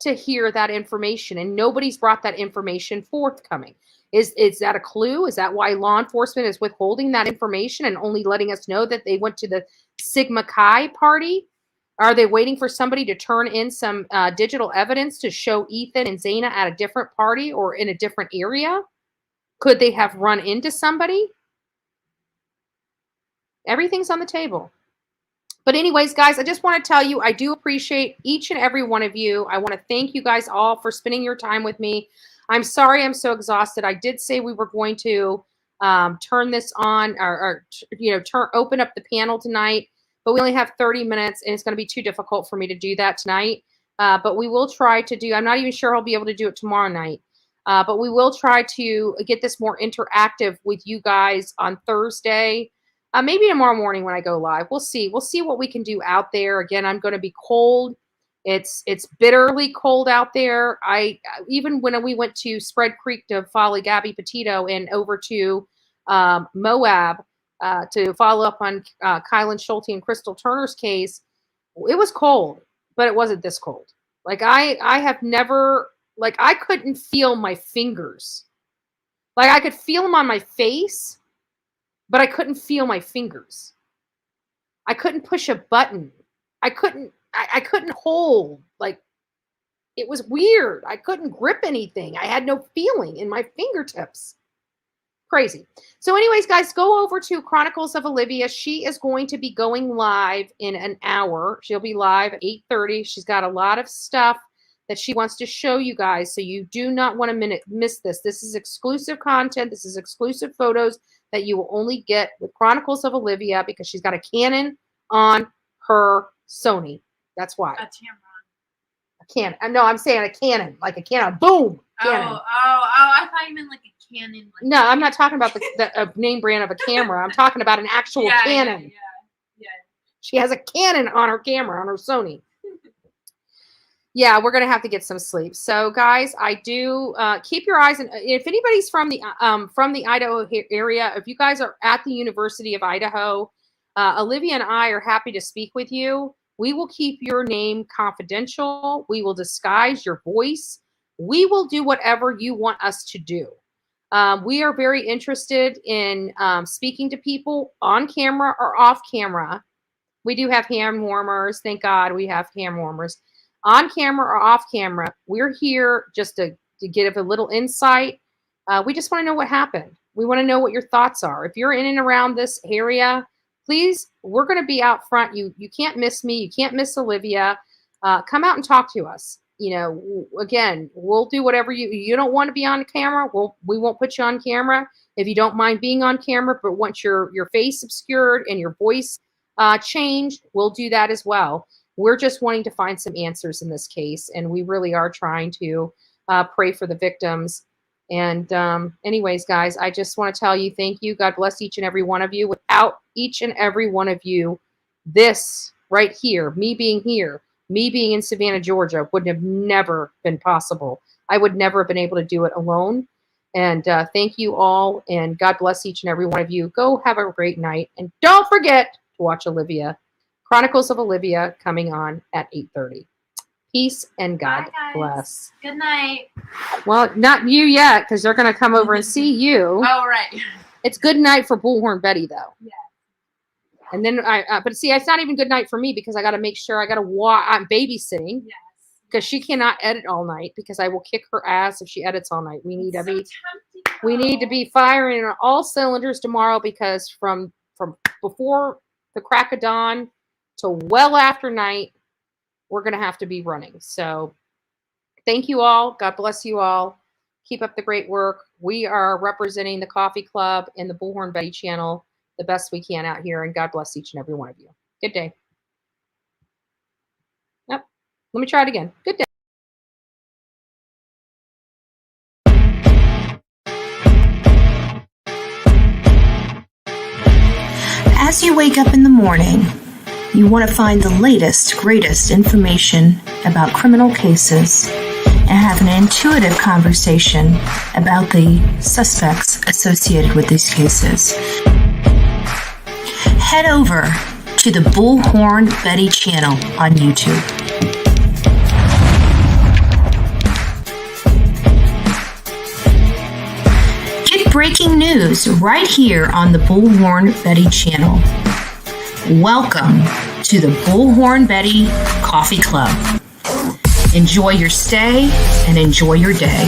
to hear that information, and nobody's brought that information forthcoming. Is that a clue? Is that why law enforcement is withholding that information and only letting us know that they went to the Sigma Chi party? Are they waiting for somebody to turn in some digital evidence to show Ethan and Zaina at a different party or in a different area? Could they have run into somebody? Everything's on the table. But anyways, guys, I just want to tell you, I do appreciate each and every one of you. I want to thank you guys all for spending your time with me. I'm sorry I'm so exhausted. I did say we were going to turn this on, open up the panel tonight, but we only have 30 minutes, and it's going to be too difficult for me to do that tonight. But we will try to do, I'm not even sure I'll be able to do it tomorrow night, but we will try to get this more interactive with you guys on Thursday. Maybe tomorrow morning when I go live. We'll see. We'll see what we can do out there. Again, I'm going to be cold. It's bitterly cold out there. Even when we went to Spread Creek to follow Gabby Petito and over to Moab to follow up on Kylan Schulte and Crystal Turner's case, it was cold, but it wasn't this cold. Like I have never, like I couldn't feel my fingers. Like I could feel them on my face, but I couldn't feel my fingers. I couldn't push a button. I couldn't hold, like, it was weird. I couldn't grip anything. I had no feeling in my fingertips. Crazy. So anyways, guys, go over to Chronicles of Olivia. She is going to be going live in an hour. She'll be live at 8:30. She's got a lot of stuff that she wants to show you guys, so you do not want to miss this. This is exclusive content. This is exclusive photos that you will only get with Chronicles of Olivia, because she's got a Canon on her Sony. That's why. A Tamron. A Canon. No, I'm saying a Canon, like a Canon. Boom. Canon. Oh! I thought you meant like a Canon. Like no, I'm not talking about the name brand of a camera. I'm talking about an actual Canon. Yeah. She has a Canon on her camera, on her Sony. Yeah, we're gonna have to get some sleep. So, guys, I do keep your eyes. And if anybody's from the Idaho area, if you guys are at the University of Idaho, Olivia and I are happy to speak with you. We will keep your name confidential. We will disguise your voice. We will do whatever you want us to do. We are very interested in speaking to people on camera or off camera. We do have hand warmers. Thank God we have hand warmers. On camera or off camera, we're here just to give a little insight. We just want to know what happened. We want to know what your thoughts are. If you're in and around this area, please, we're going to be out front. You can't miss me. You can't miss Olivia. Come out and talk to us. again, we'll do whatever you don't want to be on camera. We won't put you on camera if you don't mind being on camera, but once your face obscured and your voice changed, we'll do that as well. We're just wanting to find some answers in this case, and we really are trying to pray for the victims. And anyways, guys, I just want to tell you thank you. God bless each and every one of you. Without each and every one of you, this right here, me being here, me being in Savannah, Georgia, would have never been possible. I would never have been able to do it alone. And thank you all, and God bless each and every one of you. Go have a great night, and don't forget to watch Olivia. Chronicles of Olivia coming on at 8:30. Peace and God bless. Good night. Well, not you yet, because they're going to come over and see you. Oh, right. It's good night for Bullhorn Betty, though. Yeah. And then but see, it's not even good night for me because I got to make sure I'm babysitting. Yes. Because she cannot edit all night because I will kick her ass if she edits all night. We need to be firing on all cylinders tomorrow because from before the crack of dawn to well after night, we're going to have to be running. So thank you all. God bless you all. Keep up the great work. We are representing the Coffee Club and the Bullhorn Betty channel the best we can out here. And God bless each and every one of you. Good day. Yep. Let me try it again. Good day. As you wake up in the morning, you want to find the latest, greatest information about criminal cases and have an intuitive conversation about the suspects associated with these cases. Head over to the Bullhorn Betty channel on YouTube. Get breaking news right here on the Bullhorn Betty channel. Welcome to the Bullhorn Betty Coffee Club. Enjoy your stay and enjoy your day.